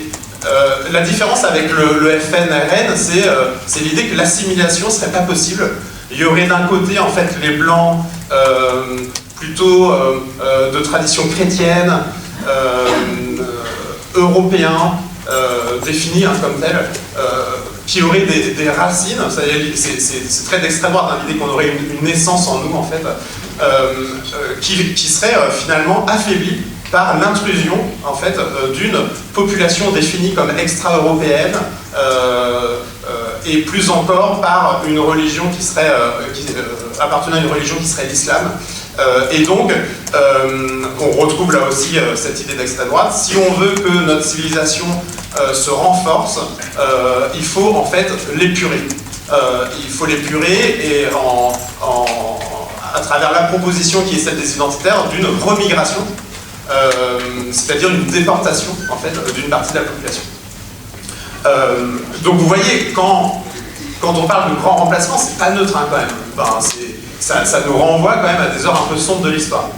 la différence avec le FNRN, c'est l'idée que l'assimilation ne serait pas possible. Il y aurait d'un côté en fait les blancs plutôt de tradition chrétienne, européens, définis hein, comme tels, qui auraient des racines. C'est très d'extrême droite hein, l'idée qu'on aurait une naissance en nous en fait, qui serait finalement affaiblie par l'intrusion en fait d'une population définie comme extra-européenne et plus encore par une religion qui serait appartenant à une religion qui serait l'islam. Et donc, on retrouve là aussi cette idée d'extrême droite. Si on veut que notre civilisation se renforce, il faut en fait l'épurer. Il faut l'épurer et à travers la proposition qui est celle des identitaires d'une remigration, c'est-à-dire une déportation en fait d'une partie de la population. Donc vous voyez, quand on parle de grand remplacement, c'est pas neutre hein, quand même. Enfin, ça nous renvoie quand même à des heures un peu sombres de l'histoire.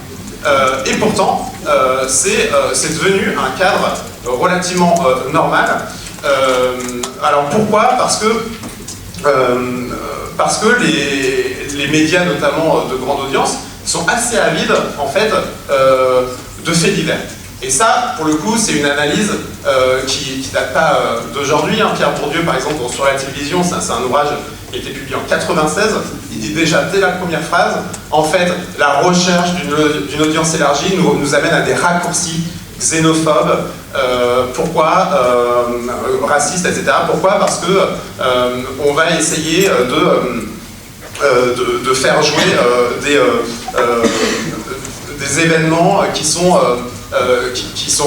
Et pourtant, c'est devenu un cadre relativement normal. Alors pourquoi? Parce que les médias, notamment de grande audience, sont assez avides en fait de faits divers. Et ça, pour le coup, c'est une analyse qui date pas d'aujourd'hui. Hein. Pierre Bourdieu, par exemple, sur la télévision, c'est un ouvrage qui a été publié en 1996. Il dit déjà dès la première phrase, en fait, la recherche d'une audience élargie nous amène à des raccourcis xénophobes. Pourquoi racistes, etc. Pourquoi? Parce que on va essayer de faire jouer des événements qui sont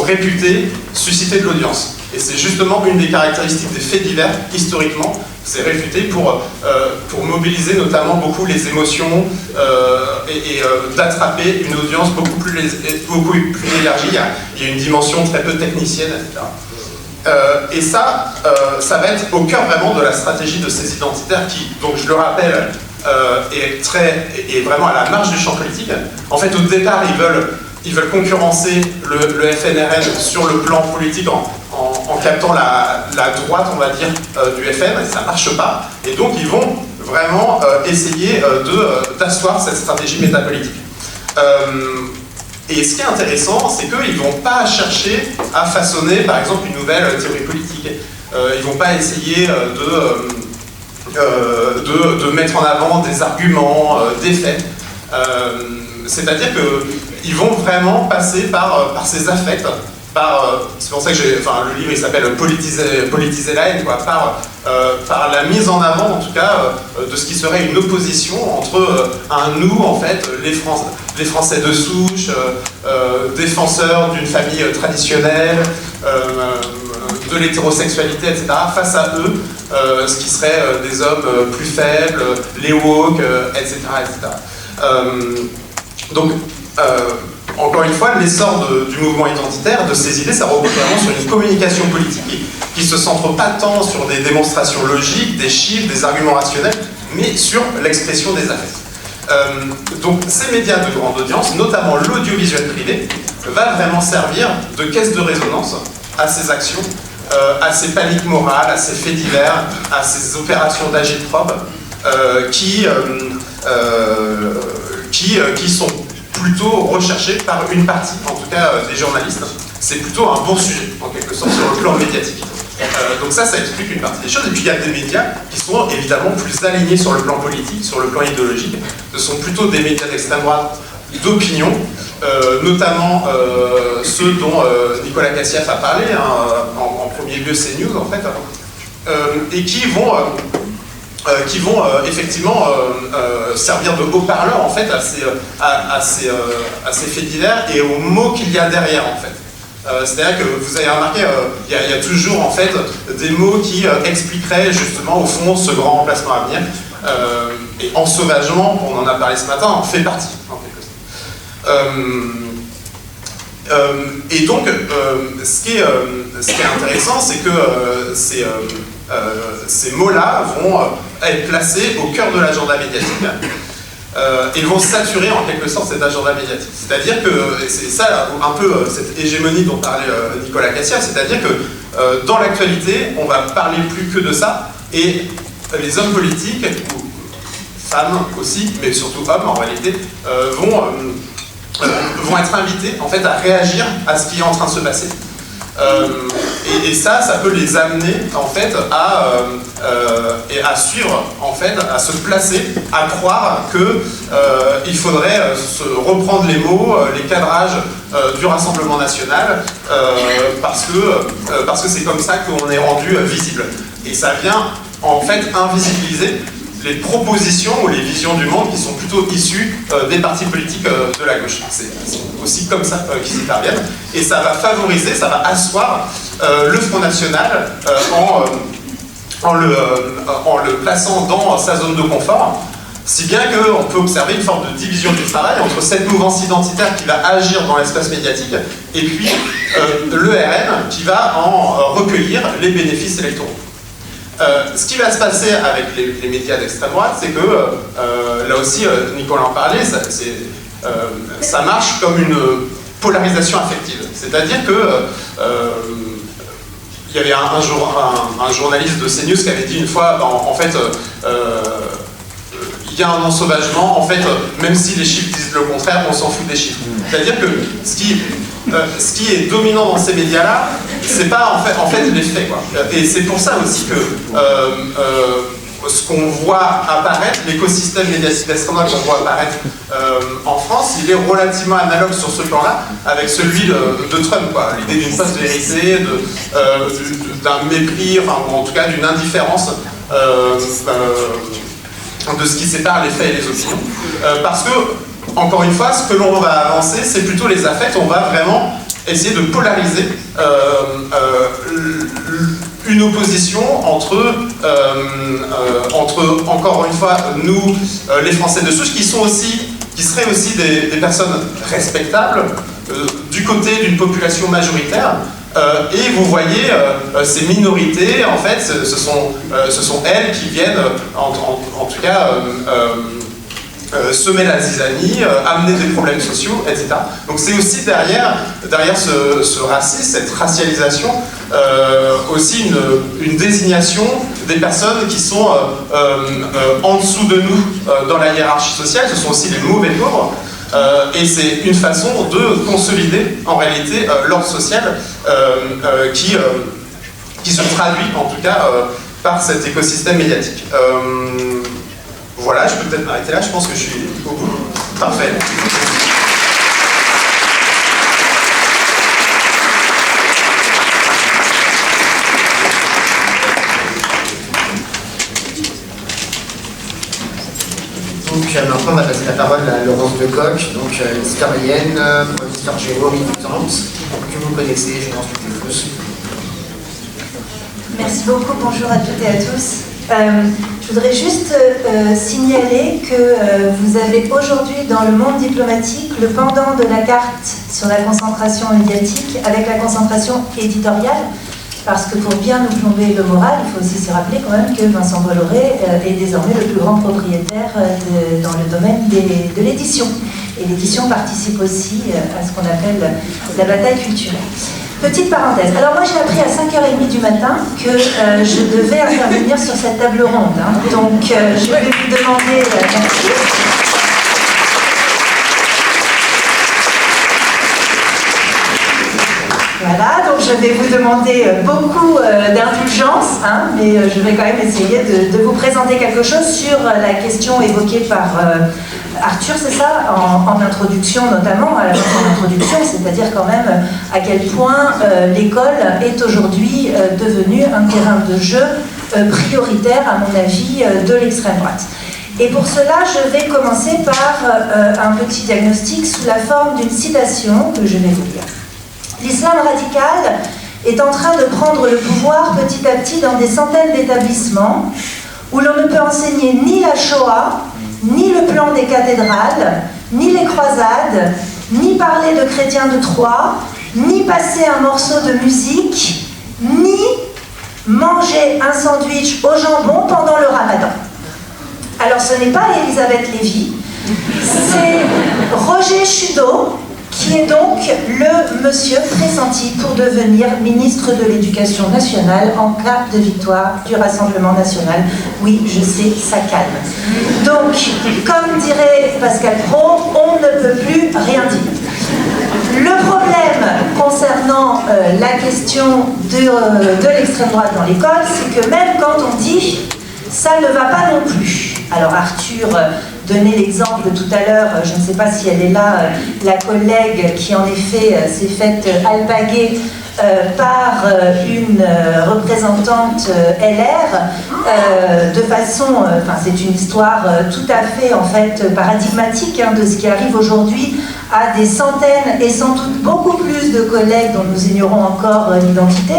réputés susciter de l'audience. Et c'est justement une des caractéristiques des faits divers, historiquement, c'est réputé pour mobiliser notamment beaucoup les émotions et d'attraper une audience beaucoup plus élargie. Il y a une dimension très peu technicienne, etc. Et ça va être au cœur vraiment de la stratégie de ces identitaires qui, donc je le rappelle, est vraiment à la marge du champ politique. En fait, au départ, ils veulent concurrencer le FNRN sur le plan politique en captant la droite, on va dire, du FN, et ça ne marche pas. Et donc, ils vont vraiment essayer d'asseoir cette stratégie métapolitique. Et ce qui est intéressant, c'est qu'ils ne vont pas chercher à façonner, par exemple, une nouvelle théorie politique. Ils ne vont pas essayer de mettre en avant des arguments, des faits. C'est-à-dire qu'ils vont vraiment passer par ces affects, c'est pour ça que le livre il s'appelle Politiser la haine, quoi, par la mise en avant en tout cas de ce qui serait une opposition entre un nous en fait, les Français de souche, défenseurs d'une famille traditionnelle, de l'hétérosexualité, etc., face à eux, ce qui serait des hommes plus faibles, les woke, etc. etc. Donc, encore une fois, l'essor du mouvement identitaire, de ces idées, ça repose vraiment sur une communication politique qui ne se centre pas tant sur des démonstrations logiques, des chiffres, des arguments rationnels, mais sur l'expression des affects. Donc ces médias de grande audience, notamment l'audiovisuel privé, va vraiment servir de caisse de résonance à ces actions, à ces paniques morales, à ces faits divers, à ces opérations d'agitprop qui sont plutôt recherchées par une partie, en tout cas des journalistes. C'est plutôt un bon sujet, en quelque sorte, sur le plan médiatique. Donc ça explique une partie des choses. Et puis il y a des médias qui sont évidemment plus alignés sur le plan politique, sur le plan idéologique. Ce sont plutôt des médias d'extrême droite d'opinion, notamment ceux dont Nicolas Cassiaf a parlé, hein, en premier lieu CNews en fait, et qui vont effectivement servir de haut-parleur en fait à ces faits divers et aux mots qu'il y a derrière en fait. C'est-à-dire que vous avez remarqué, il y a toujours en fait des mots qui expliqueraient justement au fond ce grand remplacement à venir. Et ensauvagement, on en a parlé ce matin, en fait partie en quelque sorte. Et donc, ce qui est intéressant, c'est que ces mots-là vont être placés au cœur de l'agenda médiatique. Et vont saturer en quelque sorte cet agenda médiatique. C'est-à-dire que, c'est ça un peu cette hégémonie dont parlait Nicolas Cassia, c'est-à-dire que dans l'actualité, on va parler plus que de ça, et les hommes politiques, ou femmes aussi, mais surtout hommes en réalité, vont être invités en fait à réagir à ce qui est en train de se passer. Et ça peut les amener en fait à suivre, en fait, à se placer, à croire que il faudrait se reprendre les mots, les cadrages du Rassemblement national, parce que c'est comme ça qu'on est rendu visible. Et ça vient en fait invisibiliser les propositions ou les visions du monde qui sont plutôt issues des partis politiques de la gauche. C'est aussi comme ça qu'ils interviennent. Et ça va favoriser, ça va asseoir le Front National en le plaçant dans sa zone de confort, si bien qu'on peut observer une forme de division du travail entre cette mouvance identitaire qui va agir dans l'espace médiatique et puis le RN qui va en recueillir les bénéfices électoraux. Ce qui va se passer avec les médias d'extrême droite, c'est que, là aussi, Nicolas en parlait, ça marche comme une polarisation affective. C'est-à-dire que il y avait un journaliste de CNews qui avait dit une fois, en fait, il y a un ensauvagement, en fait, même si les chiffres disent le contraire, on s'en fout des chiffres. C'est-à-dire que ce qui est dominant dans ces médias-là, c'est pas en fait les faits, quoi. Et c'est pour ça aussi que ce qu'on voit apparaître, l'écosystème médiatique d'extrême droite qu'on voit apparaître en France, il est relativement analogue sur ce plan-là avec celui de Trump, quoi. L'idée d'une postérité, d'un mépris, enfin, ou en tout cas d'une indifférence de ce qui sépare les faits et les opinions. Parce que, encore une fois, ce que l'on va avancer, c'est plutôt les affects. On va vraiment essayer de polariser une opposition entre, encore une fois, nous, les Français de souche, qui seraient aussi des personnes respectables, du côté d'une population majoritaire. Et vous voyez, ces minorités, en fait, ce sont elles qui viennent, en tout cas, semer la zizanie, amener des problèmes sociaux, etc. Donc c'est aussi derrière ce racisme, cette racialisation, aussi une désignation des personnes qui sont en dessous de nous dans la hiérarchie sociale. Ce sont aussi les mauvais pauvres. Et c'est une façon de consolider en réalité l'ordre social qui se traduit en tout cas par cet écosystème médiatique. Voilà, je peux peut-être m'arrêter là, je pense que je suis au bout. Parfait. Donc maintenant on va passer la parole à Laurence Lecoq, donc historienne, professeure géo militante, que vous connaissez, je pense toutes les tous. Merci beaucoup, bonjour à toutes et à tous. Je voudrais juste signaler que vous avez aujourd'hui dans le monde diplomatique le pendant de la carte sur la concentration médiatique avec la concentration éditoriale, parce que pour bien nous plomber le moral, il faut aussi se rappeler quand même que Vincent Bolloré est désormais le plus grand propriétaire dans le domaine de l'édition. Et l'édition participe aussi à ce qu'on appelle la bataille culturelle. Petite parenthèse. Alors moi j'ai appris à 5h30 du matin que je devais intervenir sur cette table ronde. Hein. Donc je vais vous demander... merci. Voilà, donc je vais vous demander beaucoup d'indulgence, hein, mais je vais quand même essayer de vous présenter quelque chose sur la question évoquée par Arthur, c'est ça, en introduction notamment, à la fin de l'introduction, c'est-à-dire quand même à quel point l'école est aujourd'hui devenue un terrain de jeu prioritaire, à mon avis, de l'extrême droite. Et pour cela, je vais commencer par un petit diagnostic sous la forme d'une citation que je vais vous lire. L'islam radical est en train de prendre le pouvoir petit à petit dans des centaines d'établissements où l'on ne peut enseigner ni la Shoah, ni le plan des cathédrales, ni les croisades, ni parler de chrétiens de Troie, ni passer un morceau de musique, ni manger un sandwich au jambon pendant le ramadan. Alors ce n'est pas Elisabeth Lévy, c'est Roger Chudeau, qui est donc le monsieur pressenti pour devenir ministre de l'Éducation nationale en cas de victoire du Rassemblement national. Oui, je sais, ça calme. Donc, comme dirait Pascal Praud, on ne peut plus rien dire. Le problème concernant la question de l'extrême droite dans l'école, c'est que même quand on dit « ça ne va pas non plus », alors Arthur donnait l'exemple tout à l'heure, je ne sais pas si elle est là, la collègue qui en effet s'est faite alpaguer par une représentante LR de façon, c'est une histoire tout à fait en fait paradigmatique de ce qui arrive aujourd'hui à des centaines et sans doute beaucoup plus de collègues dont nous ignorons encore l'identité,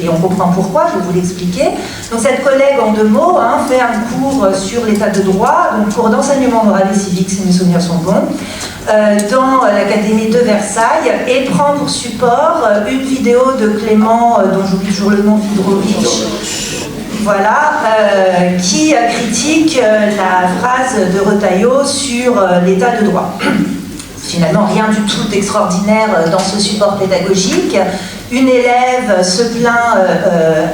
et on comprend pourquoi, je vais vous l'expliquer. Donc cette collègue, en 2 mots, fait un cours sur l'état de droit, donc cours d'enseignement moral et civique, si mes souvenirs sont bons, dans l'Académie de Versailles, et prend pour support une vidéo de Clément, dont j'oublie toujours le nom, Vidrovitch, voilà, qui critique la phrase de Retailleau sur l'état de droit. Finalement, rien du tout d'extraordinaire dans ce support pédagogique. Une élève se plaint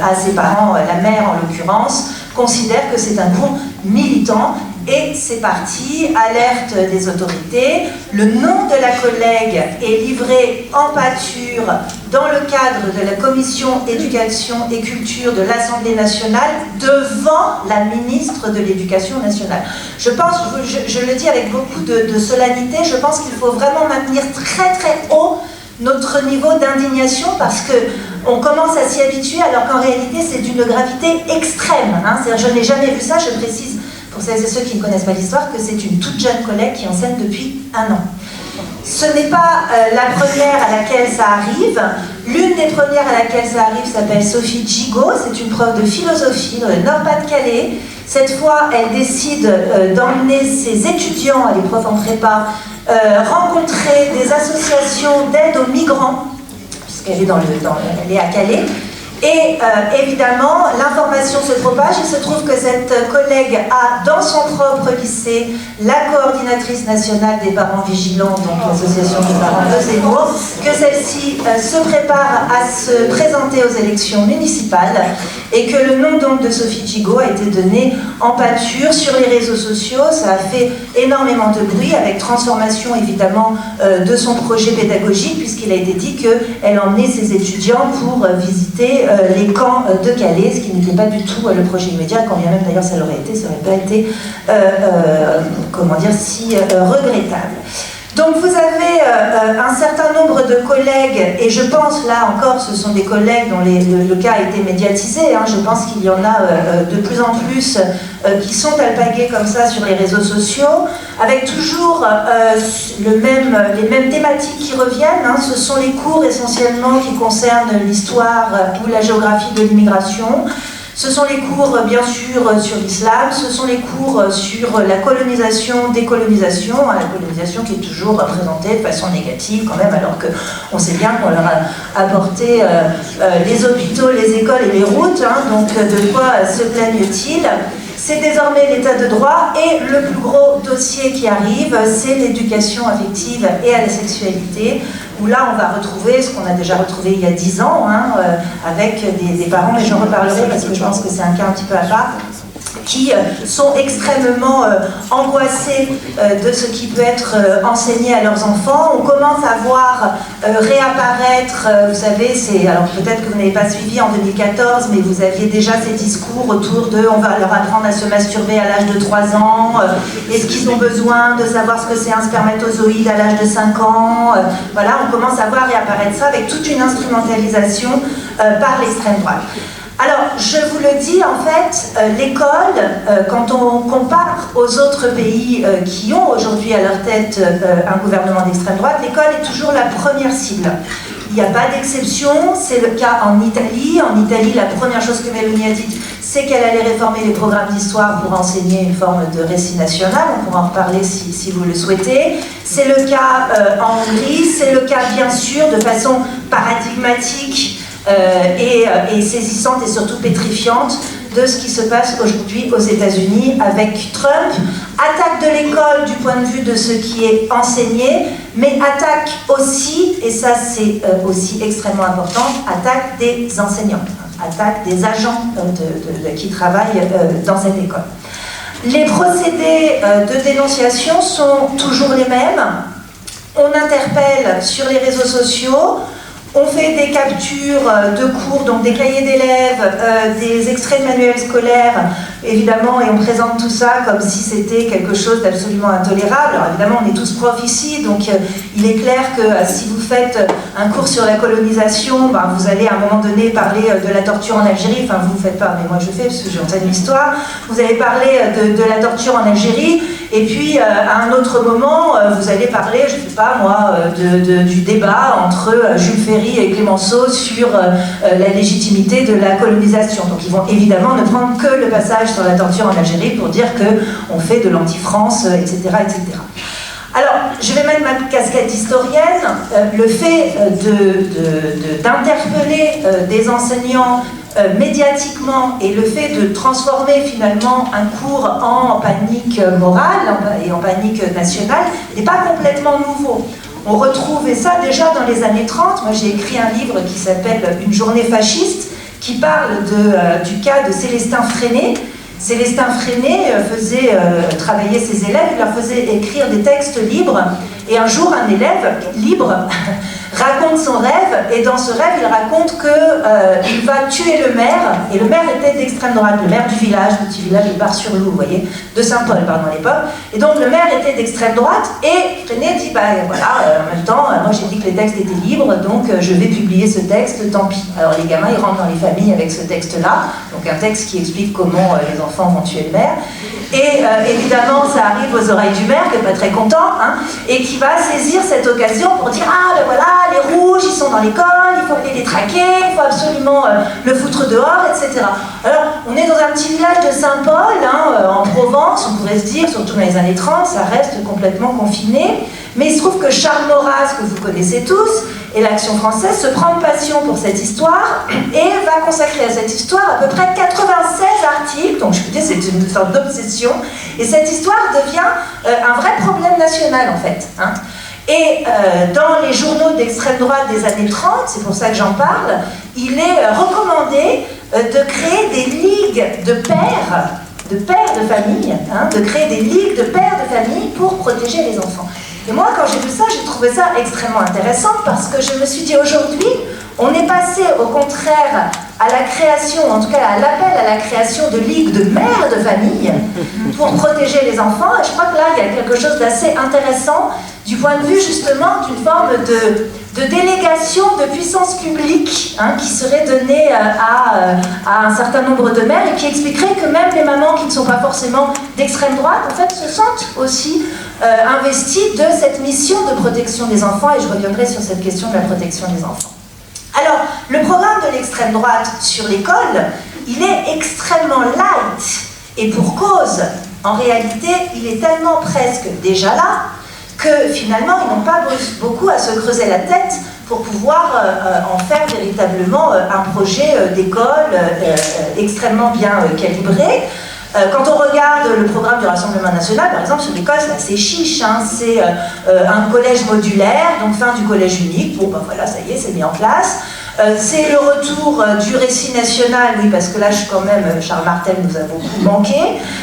à ses parents, la mère en l'occurrence, considère que c'est un cours militant. Et c'est parti, alerte des autorités. Le nom de la collègue est livré en pâture dans le cadre de la commission éducation et culture de l'Assemblée nationale devant la ministre de l'Éducation nationale. Je pense, je le dis avec beaucoup de solennité, je pense qu'il faut vraiment maintenir très très haut notre niveau d'indignation parce qu'on commence à s'y habituer alors qu'en réalité c'est d'une gravité extrême. C'est-à-dire, je n'ai jamais vu ça, je précise pour celles et ceux qui ne connaissent pas l'histoire, que c'est une toute jeune collègue qui enseigne depuis 1 an. Ce n'est pas la première à laquelle ça arrive. L'une des premières à laquelle ça arrive s'appelle Sophie Gigot, c'est une prof de philosophie dans le Nord-Pas-de-Calais. Cette fois, elle décide d'emmener ses étudiants, elle est prof en prépa, rencontrer des associations d'aide aux migrants, puisqu'elle est, elle est à Calais. Et évidemment, l'information se propage. Il se trouve que cette collègue a dans son propre lycée la coordinatrice nationale des parents vigilants, donc l'association des parents de Zemmour, que celle-ci se prépare à se présenter aux élections municipales et que le nom donc de Sophie Gigot a été donné en pâture sur les réseaux sociaux. Ça a fait énormément de bruit avec transformation évidemment de son projet pédagogique puisqu'il a été dit qu'elle emmenait ses étudiants pour visiter les camps de Calais, ce qui n'était pas du tout le projet immédiat, quand bien même d'ailleurs ça l'aurait été, ça n'aurait pas été, comment dire, si regrettable. Donc vous avez un certain nombre de collègues, et je pense là encore, ce sont des collègues dont le cas a été médiatisé, je pense qu'il y en a de plus en plus qui sont alpagués comme ça sur les réseaux sociaux, avec toujours les mêmes thématiques qui reviennent. Ce sont les cours essentiellement qui concernent l'histoire ou la géographie de l'immigration. Ce sont les cours, bien sûr, sur l'islam, ce sont les cours sur la colonisation, décolonisation, la colonisation qui est toujours représentée de façon négative quand même, alors qu'on sait bien qu'on leur a apporté les hôpitaux, les écoles et les routes, donc de quoi se plaignent-ils ? C'est désormais l'état de droit et le plus gros dossier qui arrive, c'est l'éducation affective et à la sexualité, où là on va retrouver ce qu'on a déjà retrouvé il y a 10 ans, avec des parents, mais j'en reparlerai parce que je pense que c'est un cas un petit peu à part, qui sont extrêmement angoissés de ce qui peut être enseigné à leurs enfants. On commence à voir réapparaître, vous savez, alors peut-être que vous n'avez pas suivi en 2014, mais vous aviez déjà ces discours autour de on va leur apprendre à se masturber à l'âge de 3 ans, est-ce qu'ils ont besoin de savoir ce que c'est un spermatozoïde à l'âge de 5 ans, voilà, on commence à voir réapparaître ça avec toute une instrumentalisation par l'extrême droite. Alors, je vous le dis, en fait, l'école, quand on compare aux autres pays qui ont aujourd'hui à leur tête un gouvernement d'extrême droite, l'école est toujours la première cible. il n'y a pas d'exception, c'est le cas en Italie. En Italie, la première chose que Meloni a dite, c'est qu'elle allait réformer les programmes d'histoire pour enseigner une forme de récit national. On pourra en reparler si vous le souhaitez. C'est le cas en Hongrie, c'est le cas bien sûr de façon paradigmatique et saisissante et surtout pétrifiante de ce qui se passe aujourd'hui aux États-Unis avec Trump. Attaque de l'école du point de vue de ce qui est enseigné, mais attaque aussi, et ça c'est aussi extrêmement important, attaque des enseignants, attaque des agents qui travaillent dans cette école. Les procédés de dénonciation sont toujours les mêmes. On interpelle sur les réseaux sociaux, on fait des captures de cours, donc des cahiers d'élèves, des extraits de manuels scolaires, évidemment, et on présente tout ça comme si c'était quelque chose d'absolument intolérable. Alors évidemment, on est tous profs ici, donc il est clair que si vous faites un cours sur la colonisation, vous allez à un moment donné parler de la torture en Algérie, enfin vous ne faites pas, mais moi je fais parce que j'enseigne l'histoire, vous allez parler de la torture en Algérie, et puis à un autre moment, vous allez parler, je ne sais pas moi, du débat entre Jules Ferry et Clémenceau sur la légitimité de la colonisation. Donc ils vont évidemment ne prendre que le passage sur la torture en Algérie pour dire qu'on fait de l'anti-France, etc., etc. Alors, je vais mettre ma casquette d'historienne. Le fait d'interpeller des enseignants médiatiquement et le fait de transformer finalement un cours en panique morale et en panique nationale n'est pas complètement nouveau. On retrouvait ça déjà dans les années 30. Moi, j'ai écrit un livre qui s'appelle « Une journée fasciste », qui parle du cas de Célestin Freinet. Célestin Freinet faisait travailler ses élèves, il leur faisait écrire des textes libres. Et un jour, un élève libre raconte son rêve, et dans ce rêve, il raconte qu'il va tuer le maire, et le maire était d'extrême droite, le maire du village, le petit village de Bar-sur-Loup, vous voyez, de Saint-Paul, pardon, à l'époque. Et donc le maire était d'extrême droite, et Freinet dit, en même temps, moi j'ai dit que les textes étaient libres, donc je vais publier ce texte, tant pis. Alors les gamins, ils rentrent dans les familles avec ce texte-là, donc un texte qui explique comment les enfants vont tuer le maire. Et évidemment, ça arrive aux oreilles du maire, qui n'est pas très content, et qui va saisir cette occasion pour dire « Ah, ben voilà, les rouges, ils sont dans l'école, il faut aller les traquer, il faut absolument le foutre dehors, etc. » Alors, on est dans un petit village de Saint-Paul, en Provence, on pourrait se dire, surtout dans les années 30, ça reste complètement confiné. Mais il se trouve que Charles Maurras, que vous connaissez tous, et l'Action française se prend de passion pour cette histoire et va consacrer à cette histoire à peu près 96 articles. Donc je peux dire c'est une sorte d'obsession. Et cette histoire devient un vrai problème national en fait. Et dans les journaux d'extrême droite des années 30, c'est pour ça que j'en parle, il est recommandé de créer des ligues de pères de famille, de créer des ligues de pères de famille pour protéger les enfants. Et moi, quand j'ai vu ça, j'ai trouvé ça extrêmement intéressant parce que je me suis dit, aujourd'hui, on est passé au contraire à la création, en tout cas à l'appel à la création de ligues de mères de famille pour protéger les enfants. Et je crois que là, il y a quelque chose d'assez intéressant du point de vue justement d'une forme de délégation de puissance publique qui serait donnée à un certain nombre de mères et qui expliquerait que même les mamans qui ne sont pas forcément d'extrême droite, en fait, se sentent aussi investies de cette mission de protection des enfants, et je reviendrai sur cette question de la protection des enfants. Alors, le programme de l'extrême droite sur l'école, il est extrêmement light, et pour cause, en réalité, il est tellement presque déjà là, que finalement, ils n'ont pas beaucoup à se creuser la tête pour pouvoir en faire véritablement un projet d'école extrêmement bien calibré. Quand on regarde le programme du Rassemblement national, par exemple, sur l'école, c'est assez chiche. C'est un collège modulaire, donc fin du collège unique. Bon, ben voilà, ça y est, c'est mis en place. C'est le retour du récit national, oui, parce que là, quand même, Charles Martel nous a beaucoup manqué.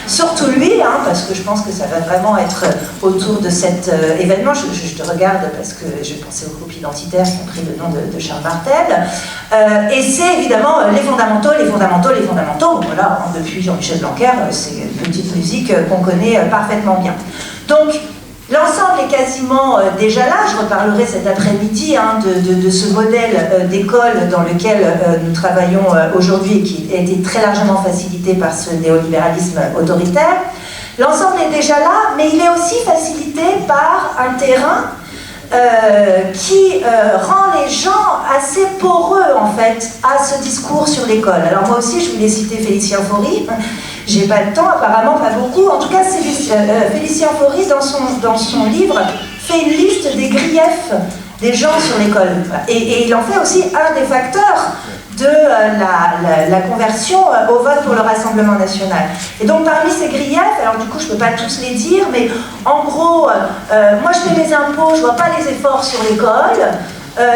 Surtout lui, parce que je pense que ça va vraiment être autour de cet événement. Je te regarde parce que je pensais au groupe identitaire qui a pris le nom de Charles Martel. Et c'est évidemment les fondamentaux. Voilà, depuis Jean-Michel Blanquer, c'est une petite musique qu'on connaît parfaitement bien. Donc, l'ensemble est quasiment déjà là. Je reparlerai cet après-midi de ce modèle d'école dans lequel nous travaillons aujourd'hui et qui a été très largement facilité par ce néolibéralisme autoritaire. L'ensemble est déjà là, mais il est aussi facilité par un terrain qui rend les gens assez poreux en fait à ce discours sur l'école. Alors moi aussi je voulais citer Félicien Faury, j'ai pas le temps, apparemment pas beaucoup, en tout cas Félicien Faury dans son livre fait une liste des griefs des gens sur l'école et il en fait aussi un des facteurs de la conversion au vote pour le Rassemblement national. Et donc parmi ces griefs, alors du coup je ne peux pas tous les dire, mais en gros, moi je fais mes impôts, je ne vois pas les efforts sur l'école.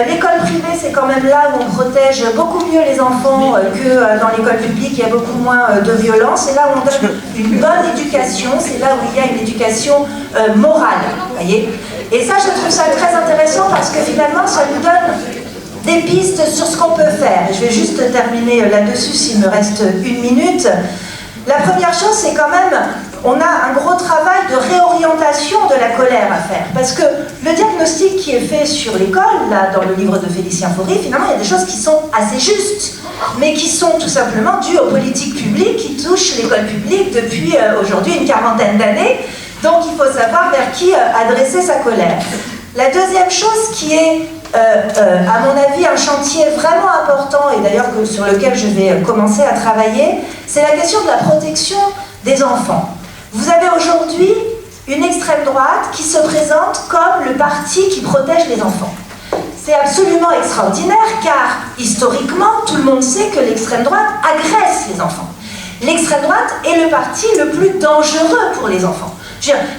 L'école privée, c'est quand même là où on protège beaucoup mieux les enfants que dans l'école publique, il y a beaucoup moins de violence. C'est là où on donne une bonne éducation, c'est là où il y a une éducation morale. Voyez. Et ça, je trouve ça très intéressant parce que finalement, ça nous donne des pistes sur ce qu'on peut faire. Je vais juste terminer là-dessus s'il me reste une minute. La première chose, c'est quand même, on a un gros travail de réorientation de la colère à faire. Parce que le diagnostic qui est fait sur l'école, là, dans le livre de Félicien Faury, finalement, il y a des choses qui sont assez justes, mais qui sont tout simplement dues aux politiques publiques qui touchent l'école publique depuis aujourd'hui une 40aine d'années. Donc, il faut savoir vers qui adresser sa colère. La deuxième chose qui est, à mon avis, un chantier vraiment important, et d'ailleurs sur lequel je vais commencer à travailler, c'est la question de la protection des enfants. Vous avez aujourd'hui une extrême droite qui se présente comme le parti qui protège les enfants. C'est absolument extraordinaire car, historiquement, tout le monde sait que l'extrême droite agresse les enfants. L'extrême droite est le parti le plus dangereux pour les enfants.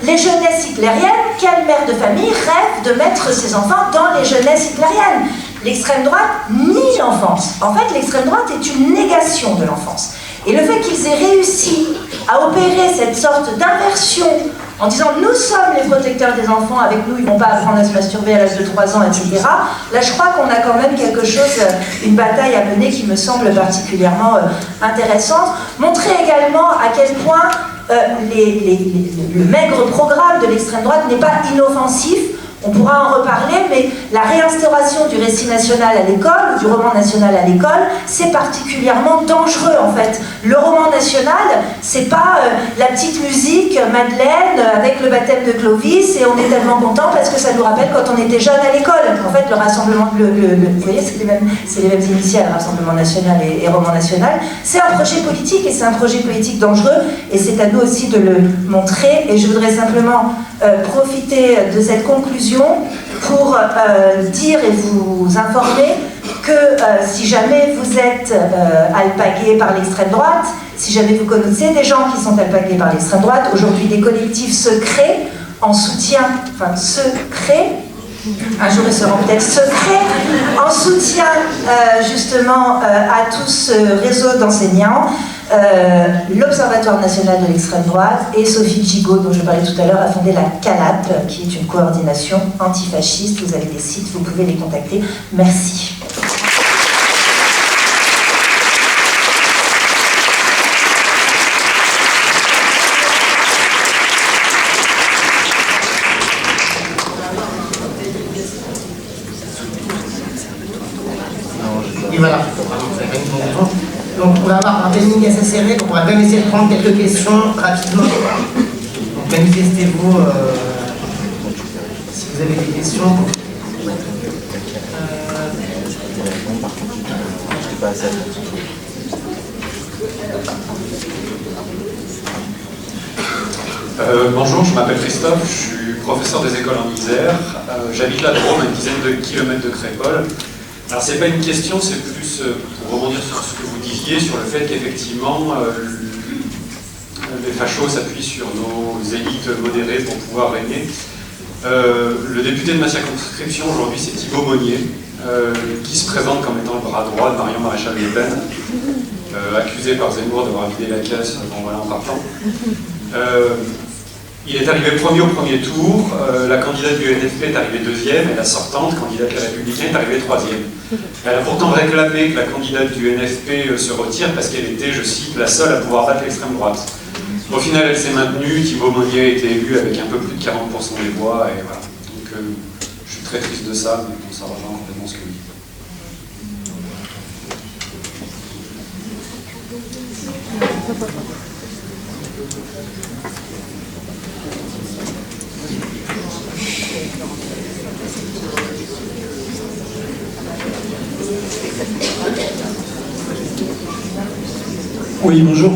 Les jeunesses hitlériennes, quelle mère de famille rêve de mettre ses enfants dans les jeunesses hitlériennes? L'extrême droite nie l'enfance. En fait, l'extrême droite est une négation de l'enfance. Et le fait qu'ils aient réussi à opérer cette sorte d'inversion en disant « nous sommes les protecteurs des enfants, avec nous ils ne vont pas apprendre à se masturber à l'âge de 3 ans, etc. » Là, je crois qu'on a quand même quelque chose, une bataille à mener qui me semble particulièrement intéressante. Montrer également à quel point le maigre programme de l'extrême droite n'est pas inoffensif. On pourra en reparler, mais la réinstauration du récit national à l'école, ou du roman national à l'école, c'est particulièrement dangereux en fait. Le roman national, c'est pas la petite musique Madeleine avec le baptême de Clovis et on est tellement content parce que ça nous rappelle quand on était jeune à l'école. En fait, le rassemblement, vous voyez, c'est les mêmes initiales, Rassemblement national et roman national. C'est un projet politique et c'est un projet politique dangereux et c'est à nous aussi de le montrer. Et je voudrais simplement profiter de cette conclusion pour dire et vous informer que si jamais vous êtes alpagués par l'extrême droite, si jamais vous connaissez des gens qui sont alpagués par l'extrême droite, aujourd'hui des collectifs se créent en soutien, enfin se créent, un jour ils seront peut-être secrets, en soutien justement à tout ce réseau d'enseignants. L'Observatoire national de l'extrême droite et Sophie Gigot, dont je parlais tout à l'heure, a fondé la CALAP, qui est une coordination antifasciste. Vous avez des sites, vous pouvez les contacter. Merci. Et voilà. Donc on va avoir un timing assez serré, donc on va quand même essayer de prendre quelques questions rapidement. Donc manifestez-vous si vous avez des questions. Bonjour, je m'appelle Christophe, je suis professeur des écoles en Isère. J'habite la Drôme, à une dizaine de kilomètres de Crépol. Alors c'est pas une question, c'est plus pour rebondir sur ce que vous disiez, sur le fait qu'effectivement les fachos s'appuient sur nos élites modérées pour pouvoir régner. Le député de ma circonscription aujourd'hui c'est Thibaut Monnier, qui se présente comme étant le bras droit de Marion Maréchal Le Pen, accusé par Zemmour d'avoir vidé la caisse en partant. Il est arrivé premier au premier tour, la candidate du NFP est arrivée deuxième et la sortante, candidate des Républicains, est arrivée troisième. Elle a pourtant réclamé que la candidate du NFP se retire parce qu'elle était, je cite, la seule à pouvoir battre l'extrême droite. Au final, elle s'est maintenue, Thibaut Monnier a été élu avec un peu plus de 40% des voix et voilà. Donc je suis très triste de ça, mais bon, ça rejoint complètement ce que vous dites. Oui, bonjour.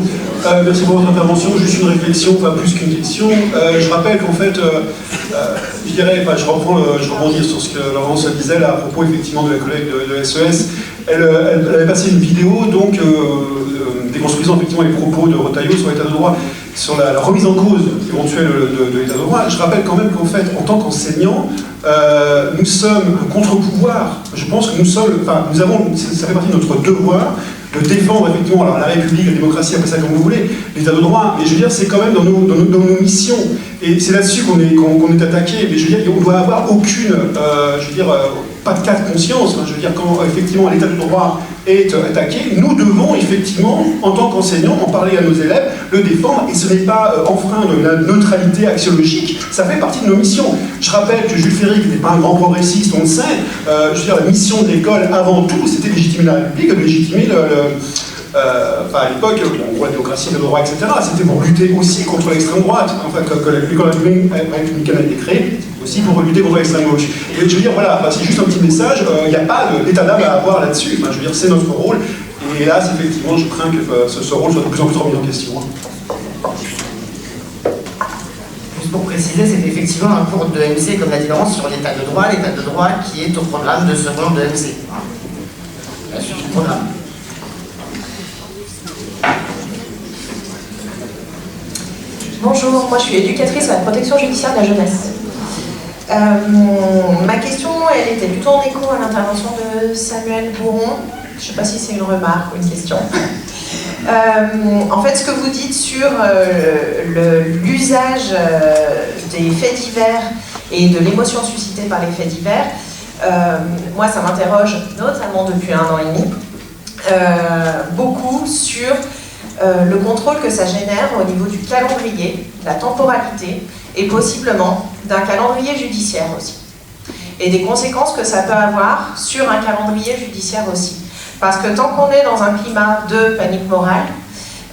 Merci pour votre intervention. Juste une réflexion, enfin plus qu'une question. Je rappelle qu'en fait, je dirais, enfin, je rebondis sur ce que Laurence disait là, à propos effectivement de la collègue de SES. Elle avait passé une vidéo, donc, déconstruisant effectivement les propos de Retailleau sur l'état de droit, sur la remise en cause éventuelle de l'état de droit. Je rappelle quand même qu'en fait, en tant qu'enseignants, nous sommes un contre-pouvoir. Je pense que ça fait partie de notre devoir de défendre effectivement alors, la République, la démocratie, appelez ça comme vous voulez, l'état de droit, mais je veux dire, c'est quand même dans nos missions. Et c'est là-dessus qu'on est attaqué. Mais je veux dire, on ne doit avoir aucune, pas de cas de conscience. Enfin, je veux dire, quand effectivement l'état de droit est attaqué, nous devons effectivement, en tant qu'enseignants, en parler à nos élèves, le défendre, et ce n'est pas enfreindre la neutralité axiologique, ça fait partie de nos missions. Je rappelle que Jules Ferry, qui n'était pas un grand progressiste, on le sait, je veux dire, la mission de l'école, avant tout, c'était de légitimer la République, de légitimer à l'époque, la démocratie, le droit, etc. C'était pour lutter aussi contre l'extrême droite. Enfin, que l'école républicaine a été créée, aussi pour lutter contre l'extrême gauche. Et je veux dire, voilà, c'est juste un petit message, il n'y a pas d'état d'âme à avoir là-dessus. Enfin, je veux dire, c'est notre rôle. Et hélas, effectivement, je crains que ce rôle soit de plus en plus remis en question. Juste pour préciser, c'est effectivement un cours de MC, comme l'a dit Laurence, sur l'état de droit qui est au programme de seconde de MC. La suite du programme. Bonjour, moi je suis éducatrice à la protection judiciaire de la jeunesse. Ma question, elle était plutôt en écho à l'intervention de Samuel Bourron. Je ne sais pas si c'est une remarque ou une question. En fait, ce que vous dites sur l'usage des faits divers et de l'émotion suscitée par les faits divers, moi ça m'interroge notamment depuis 1 an et demi, beaucoup sur le contrôle que ça génère au niveau du calendrier, de la temporalité et possiblement d'un calendrier judiciaire aussi. Et des conséquences que ça peut avoir sur un calendrier judiciaire aussi. Parce que tant qu'on est dans un climat de panique morale,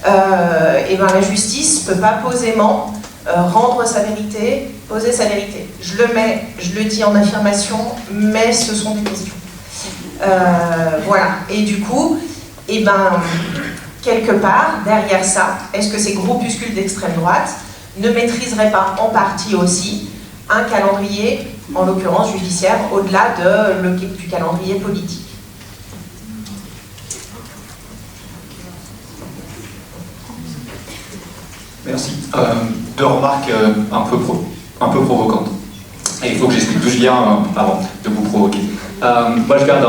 la justice ne peut pas posément rendre sa vérité, poser sa vérité. Je le dis en affirmation, mais ce sont des questions. Voilà. Et du coup, quelque part, derrière ça, est-ce que ces groupuscules d'extrême droite ne maîtriseraient pas en partie aussi un calendrier, en l'occurrence judiciaire, au-delà du calendrier politique? Merci. 2 remarques un peu provocantes. Et il faut que j'explique d'où je viens avant de vous provoquer. Moi, je viens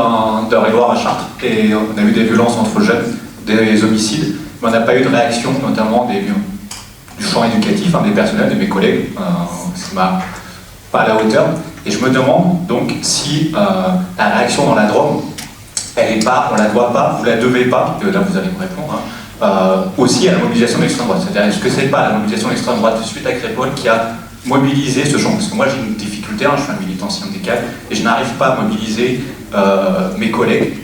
d'Eure-et-Loir à Chartres, et on a eu des violences entre jeunes, des homicides, mais on n'a pas eu de réaction, notamment du champ éducatif, des personnels, de mes collègues, ce qui m'a pas à la hauteur. Et je me demande donc si la réaction dans la Drôme, elle est pas, on la doit pas, vous la devez pas, là vous allez me répondre, aussi à la mobilisation de l'extrême droite. C'est-à-dire, est-ce que c'est pas la mobilisation de l'extrême droite suite à Crépol qui a mobilisé ce champ? Parce que moi j'ai une difficulté, je suis un militant syndical, et je n'arrive pas à mobiliser mes collègues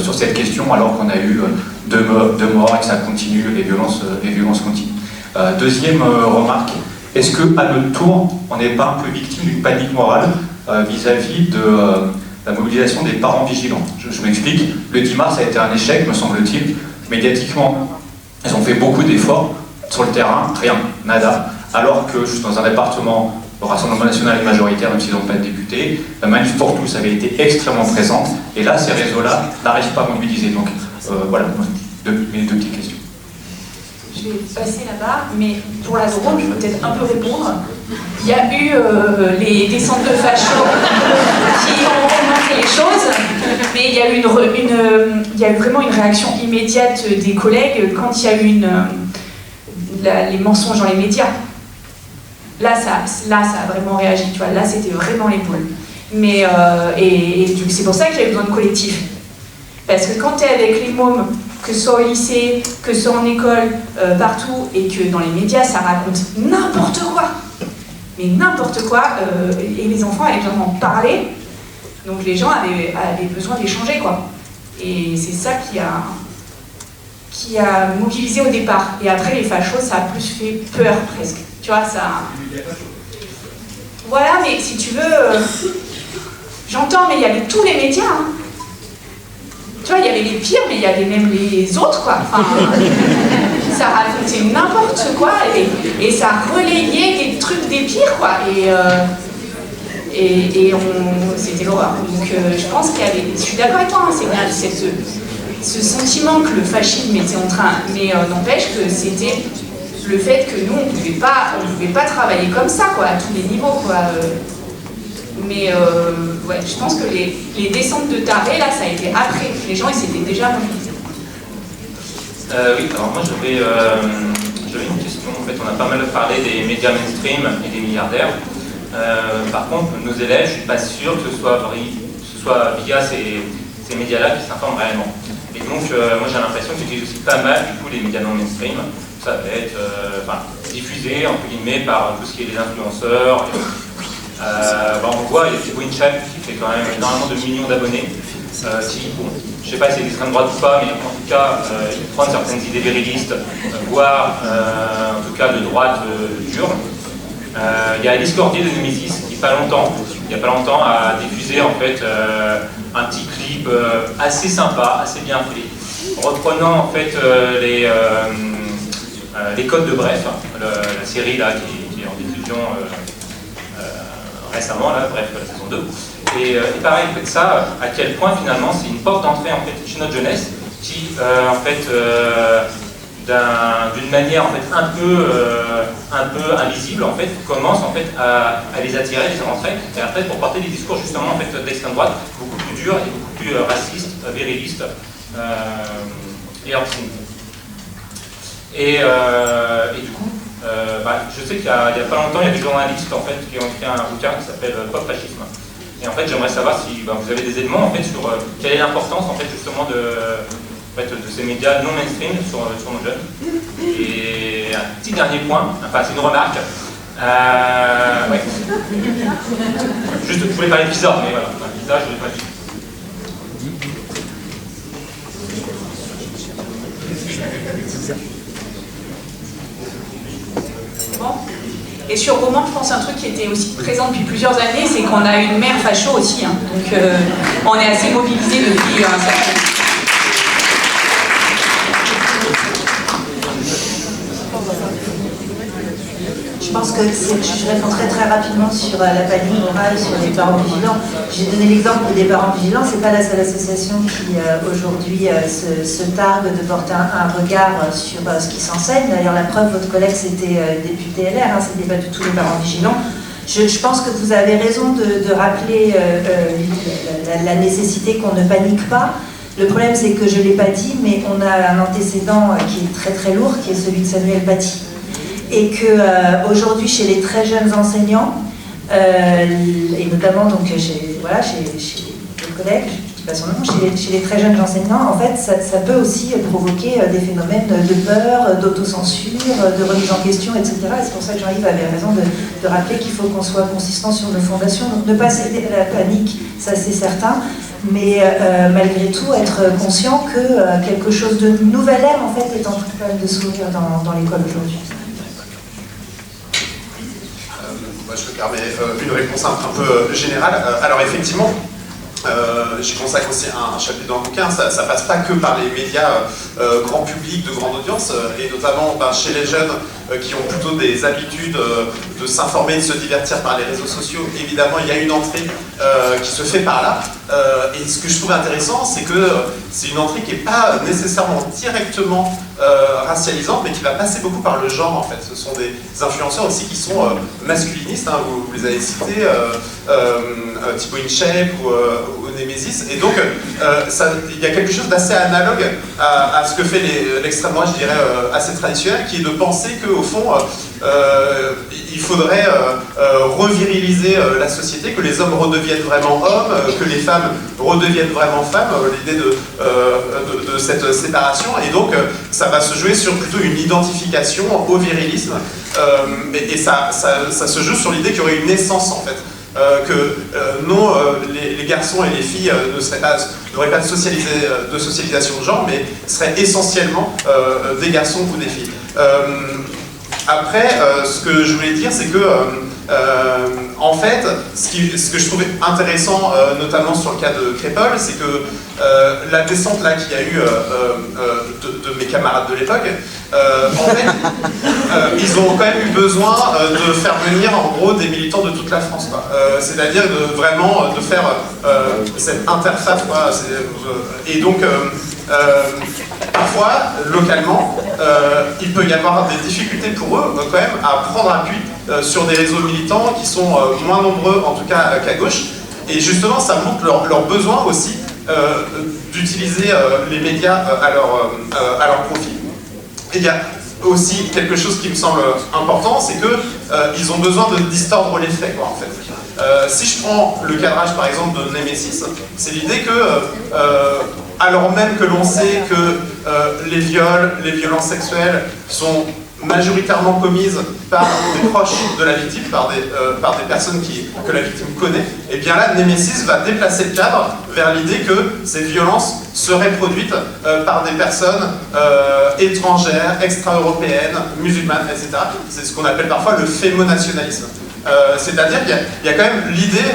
sur cette question, alors qu'on a eu 2 morts et que ça continue, les violences continuent. Deuxième remarque, est-ce qu'à notre tour, on n'est pas un peu victime d'une panique morale vis-à-vis de la mobilisation des parents vigilants? Je m'explique, le 10 mars a été un échec, me semble-t-il. Médiatiquement, ils ont fait beaucoup d'efforts. Sur le terrain, rien, nada. Alors que, juste dans un département, le Rassemblement national est majoritaire, même s'ils n'ont pas de députés, la Manif pour tous avait été extrêmement présente. Et là, ces réseaux-là n'arrivent pas à mobiliser. Donc, voilà, mes 2 petites questions. Je vais passer là-bas, mais pour la Drôme, je peux peut-être un peu répondre. Il y a eu les descentes de fachos qui ont remonté les choses, mais il y a eu vraiment une réaction immédiate des collègues quand il y a eu les mensonges dans les médias. Là, ça a vraiment réagi, tu vois. Là, c'était vraiment l'épaule. Mais c'est pour ça qu'il y a eu besoin de collectif. Parce que quand tu es avec les mômes, que ce soit au lycée, que ce soit en école, partout, et que dans les médias, ça raconte n'importe quoi. Mais n'importe quoi, et les enfants avaient besoin d'en parler, donc les gens avaient besoin d'échanger, quoi. Et c'est ça qui a mobilisé au départ. Et après, les fachos, ça a plus fait peur, presque. Tu vois, ça... Voilà, mais si tu veux... J'entends, mais il y avait tous les médias, hein. Tu vois, il y avait les pires, mais il y avait même les autres, quoi. Enfin, ça racontait n'importe quoi et ça relayait des trucs des pires, quoi. C'était l'horreur. Donc je pense qu'il y avait, je suis d'accord avec toi, hein, c'est bien ce sentiment que le fascisme était en train, mais n'empêche que c'était le fait que nous on pouvait pas travailler comme ça, quoi, à tous les niveaux, quoi. Mais ouais, je pense que les descentes de tarés, là, ça a été après. Les gens, ils s'étaient déjà mobilisés. Oui, alors moi j'avais une question. En fait, on a pas mal parlé des médias mainstream et des milliardaires. Par contre, nos élèves, je suis pas sûr que ce soit via ces médias-là qui s'informent réellement. Et donc, moi j'ai l'impression que j'utilise aussi pas mal du coup les médias non mainstream. Ça va être diffusé entre guillemets par tout ce qui est les influenceurs. On voit, il y a Thibaut Inchep qui fait quand même énormément de millions d'abonnés. Qui, bon, je ne sais pas si c'est d'extrême droite ou pas, mais en tout cas, il prend certaines idées virilistes, voire en tout cas de droite dure. Il y a Alice Cordier de Nemesis qui, il n'y a pas longtemps, a diffusé en fait un petit clip assez sympa, assez bien fait, reprenant en fait les codes de Bref, la série là qui est en diffusion récemment, là, Bref, la saison 2. Et pareil, en fait, ça, à quel point finalement c'est une porte d'entrée en fait chez notre jeunesse qui, en fait, d'une manière en fait un peu invisible, en fait, commence en fait à les attirer, les rentrer, et après pour porter des discours justement en fait d'extrême droite beaucoup plus durs et beaucoup plus racistes, virilistes et antisémites. Et du coup, je sais qu'il y a pas longtemps, il y a des journalistes en fait qui ont écrit un bouquin qui s'appelle Pop Fascisme. Et en fait, j'aimerais savoir si vous avez des éléments en fait sur quelle est l'importance en fait justement de ces médias non mainstream sur nos jeunes. Et un petit dernier point, enfin c'est une remarque. Ouais. Juste, je voulais parler de pizza, mais voilà, pizza, je voulais pas dire. Bon. Et sur Roman, je pense un truc qui était aussi présent depuis plusieurs années, c'est qu'on a une mère facho aussi. Hein. Donc on est assez mobilisés depuis un certain temps. Je pense que je réponds très rapidement sur la panique morale, sur les parents vigilants. J'ai donné l'exemple des parents vigilants, c'est pas la seule association qui aujourd'hui se targue de porter un regard sur ce qui s'enseigne. D'ailleurs, la preuve, votre collègue c'était député LR, hein, c'était pas du tout les parents vigilants. Je pense que vous avez raison de rappeler la nécessité qu'on ne panique pas. Le problème, c'est que je ne l'ai pas dit, mais on a un antécédent qui est très lourd, qui est celui de Samuel Paty. Et qu'aujourd'hui, chez les très jeunes enseignants, et notamment donc, chez le collègue, je ne dis pas son nom, chez les très jeunes enseignants, en fait, ça peut aussi provoquer des phénomènes de peur, d'autocensure, de remise en question, etc. Et c'est pour ça que Jean-Yves avait raison de rappeler qu'il faut qu'on soit consistant sur nos fondations. Donc ne pas céder à la panique, ça c'est certain, mais malgré tout être conscient que quelque chose de nouvelle ère en fait est en train de s'ouvrir dans l'école aujourd'hui. Je me permets une réponse un peu générale. Alors effectivement, j'ai consacré aussi un chapitre dans le bouquin, ça passe pas que par les médias grand public, de grande audience, et notamment chez les jeunes qui ont plutôt des habitudes de s'informer, de se divertir par les réseaux sociaux. Évidemment, il y a une entrée qui se fait par là. Et ce que je trouve intéressant, c'est que c'est une entrée qui n'est pas nécessairement directement racialisante, mais qui va passer beaucoup par le genre en fait. Ce sont des influenceurs aussi qui sont masculinistes, hein, vous les avez cités, Thibaut Inchep ou Nemesis, et donc il y a quelque chose d'assez analogue à ce que fait l'extrême droite, je dirais, assez traditionnel, qui est de penser qu'au fond, il faudrait reviriliser la société, que les hommes redeviennent vraiment hommes, que les femmes redeviennent vraiment femmes, l'idée de cette séparation, et donc ça va se jouer sur plutôt une identification au virilisme, et ça se joue sur l'idée qu'il y aurait une naissance en fait. Non, les garçons et les filles n'auraient pas de socialisation de genre, mais seraient essentiellement des garçons ou des filles. Après, ce que je voulais dire, c'est que En fait, ce que je trouvais intéressant, notamment sur le cas de Crépol, c'est que la descente là qu'il y a eu de mes camarades de l'époque, en fait, ils ont quand même eu besoin de faire venir en gros des militants de toute la France. C'est-à-dire vraiment de faire cette interface. Et donc, parfois, localement, il peut y avoir des difficultés pour eux quand même à prendre appui sur des réseaux militants qui sont moins nombreux, en tout cas qu'à gauche. Et justement, ça montre leur besoin aussi d'utiliser les médias à leur profit. Et il y a aussi quelque chose qui me semble important, c'est qu'ils ont besoin de distordre les faits, en fait. Si je prends le cadrage, par exemple, de Nemesis, c'est l'idée que, alors même que l'on sait que les viols, les violences sexuelles sont majoritairement commises par des proches de la victime, par des personnes que la victime connaît, et bien là, Nemesis va déplacer le cadre vers l'idée que ces violences seraient produites par des personnes étrangères, extra-européennes, musulmanes, etc. C'est ce qu'on appelle parfois le fémonationalisme. C'est-à-dire qu'il y a quand même l'idée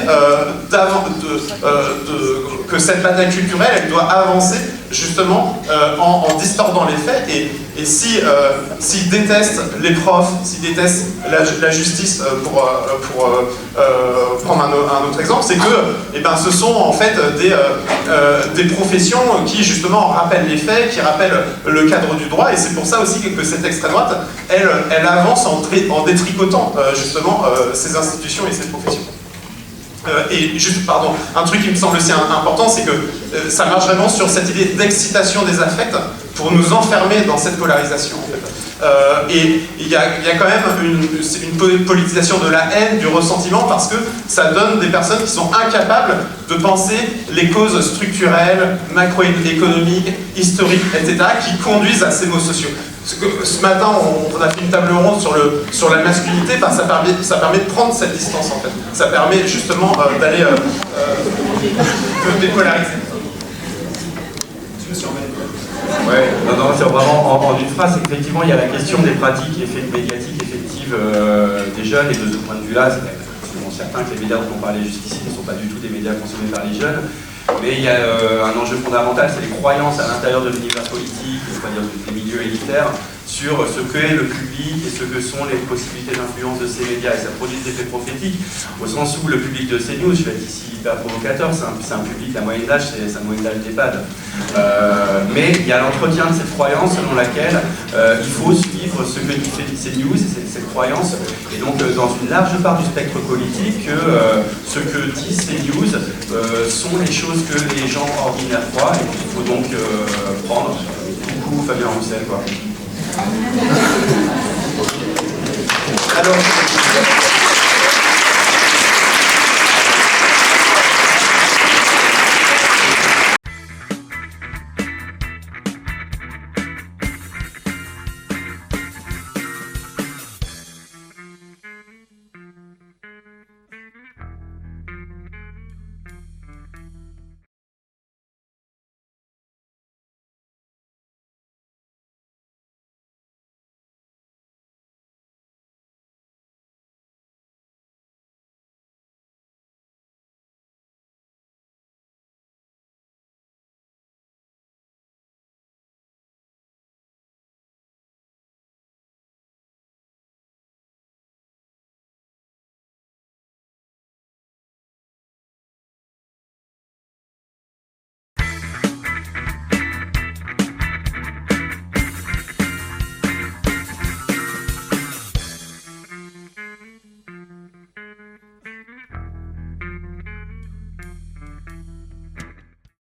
que cette bataille culturelle, elle doit avancer justement en distordant les faits. Et s'ils détestent les profs, s'ils détestent la justice, pour prendre un autre exemple, c'est que ce sont en fait des professions qui justement rappellent les faits, qui rappellent le cadre du droit. Et c'est pour ça aussi que cette extrême droite, elle avance en détricotant justement ces institutions et ces professions. Et juste, pardon, un truc qui me semble aussi important, c'est que ça marche vraiment sur cette idée d'excitation des affects pour nous enfermer dans cette polarisation, en fait. Et il y a quand même une politisation de la haine, du ressentiment, parce que ça donne des personnes qui sont incapables de penser les causes structurelles, macroéconomiques, historiques, etc., qui conduisent à ces maux sociaux. Ce matin, on a fait une table ronde sur la masculinité, ça permet de prendre cette distance, en fait. Ça permet justement d'aller dépolariser. Ouais, non, c'est vraiment en une phrase, effectivement, il y a la question des pratiques médiatiques effectives des jeunes, et de ce point de vue-là, c'est absolument certain que les médias dont on parlait jusqu'ici ne sont pas du tout des médias consommés par les jeunes. Mais il y a un enjeu fondamental, c'est les croyances à l'intérieur de l'univers politique, c'est-à-dire des milieux élitaires, sur ce qu'est le public et ce que sont les possibilités d'influence de ces médias. Et ça produit des effets prophétiques, au sens où le public de CNews, je vais être ici hyper provocateur, c'est un public, la moyenne d'âge, c'est un moyenne d'âge d'EHPAD. Mais il y a l'entretien de cette croyance selon laquelle il faut suivre ce que dit CNews et cette croyance. Et donc, dans une large part du spectre politique, ce que dit CNews sont les choses que les gens ordinaires croient, et qu'il faut donc prendre. Coucou Fabien Roussel, quoi. Alors,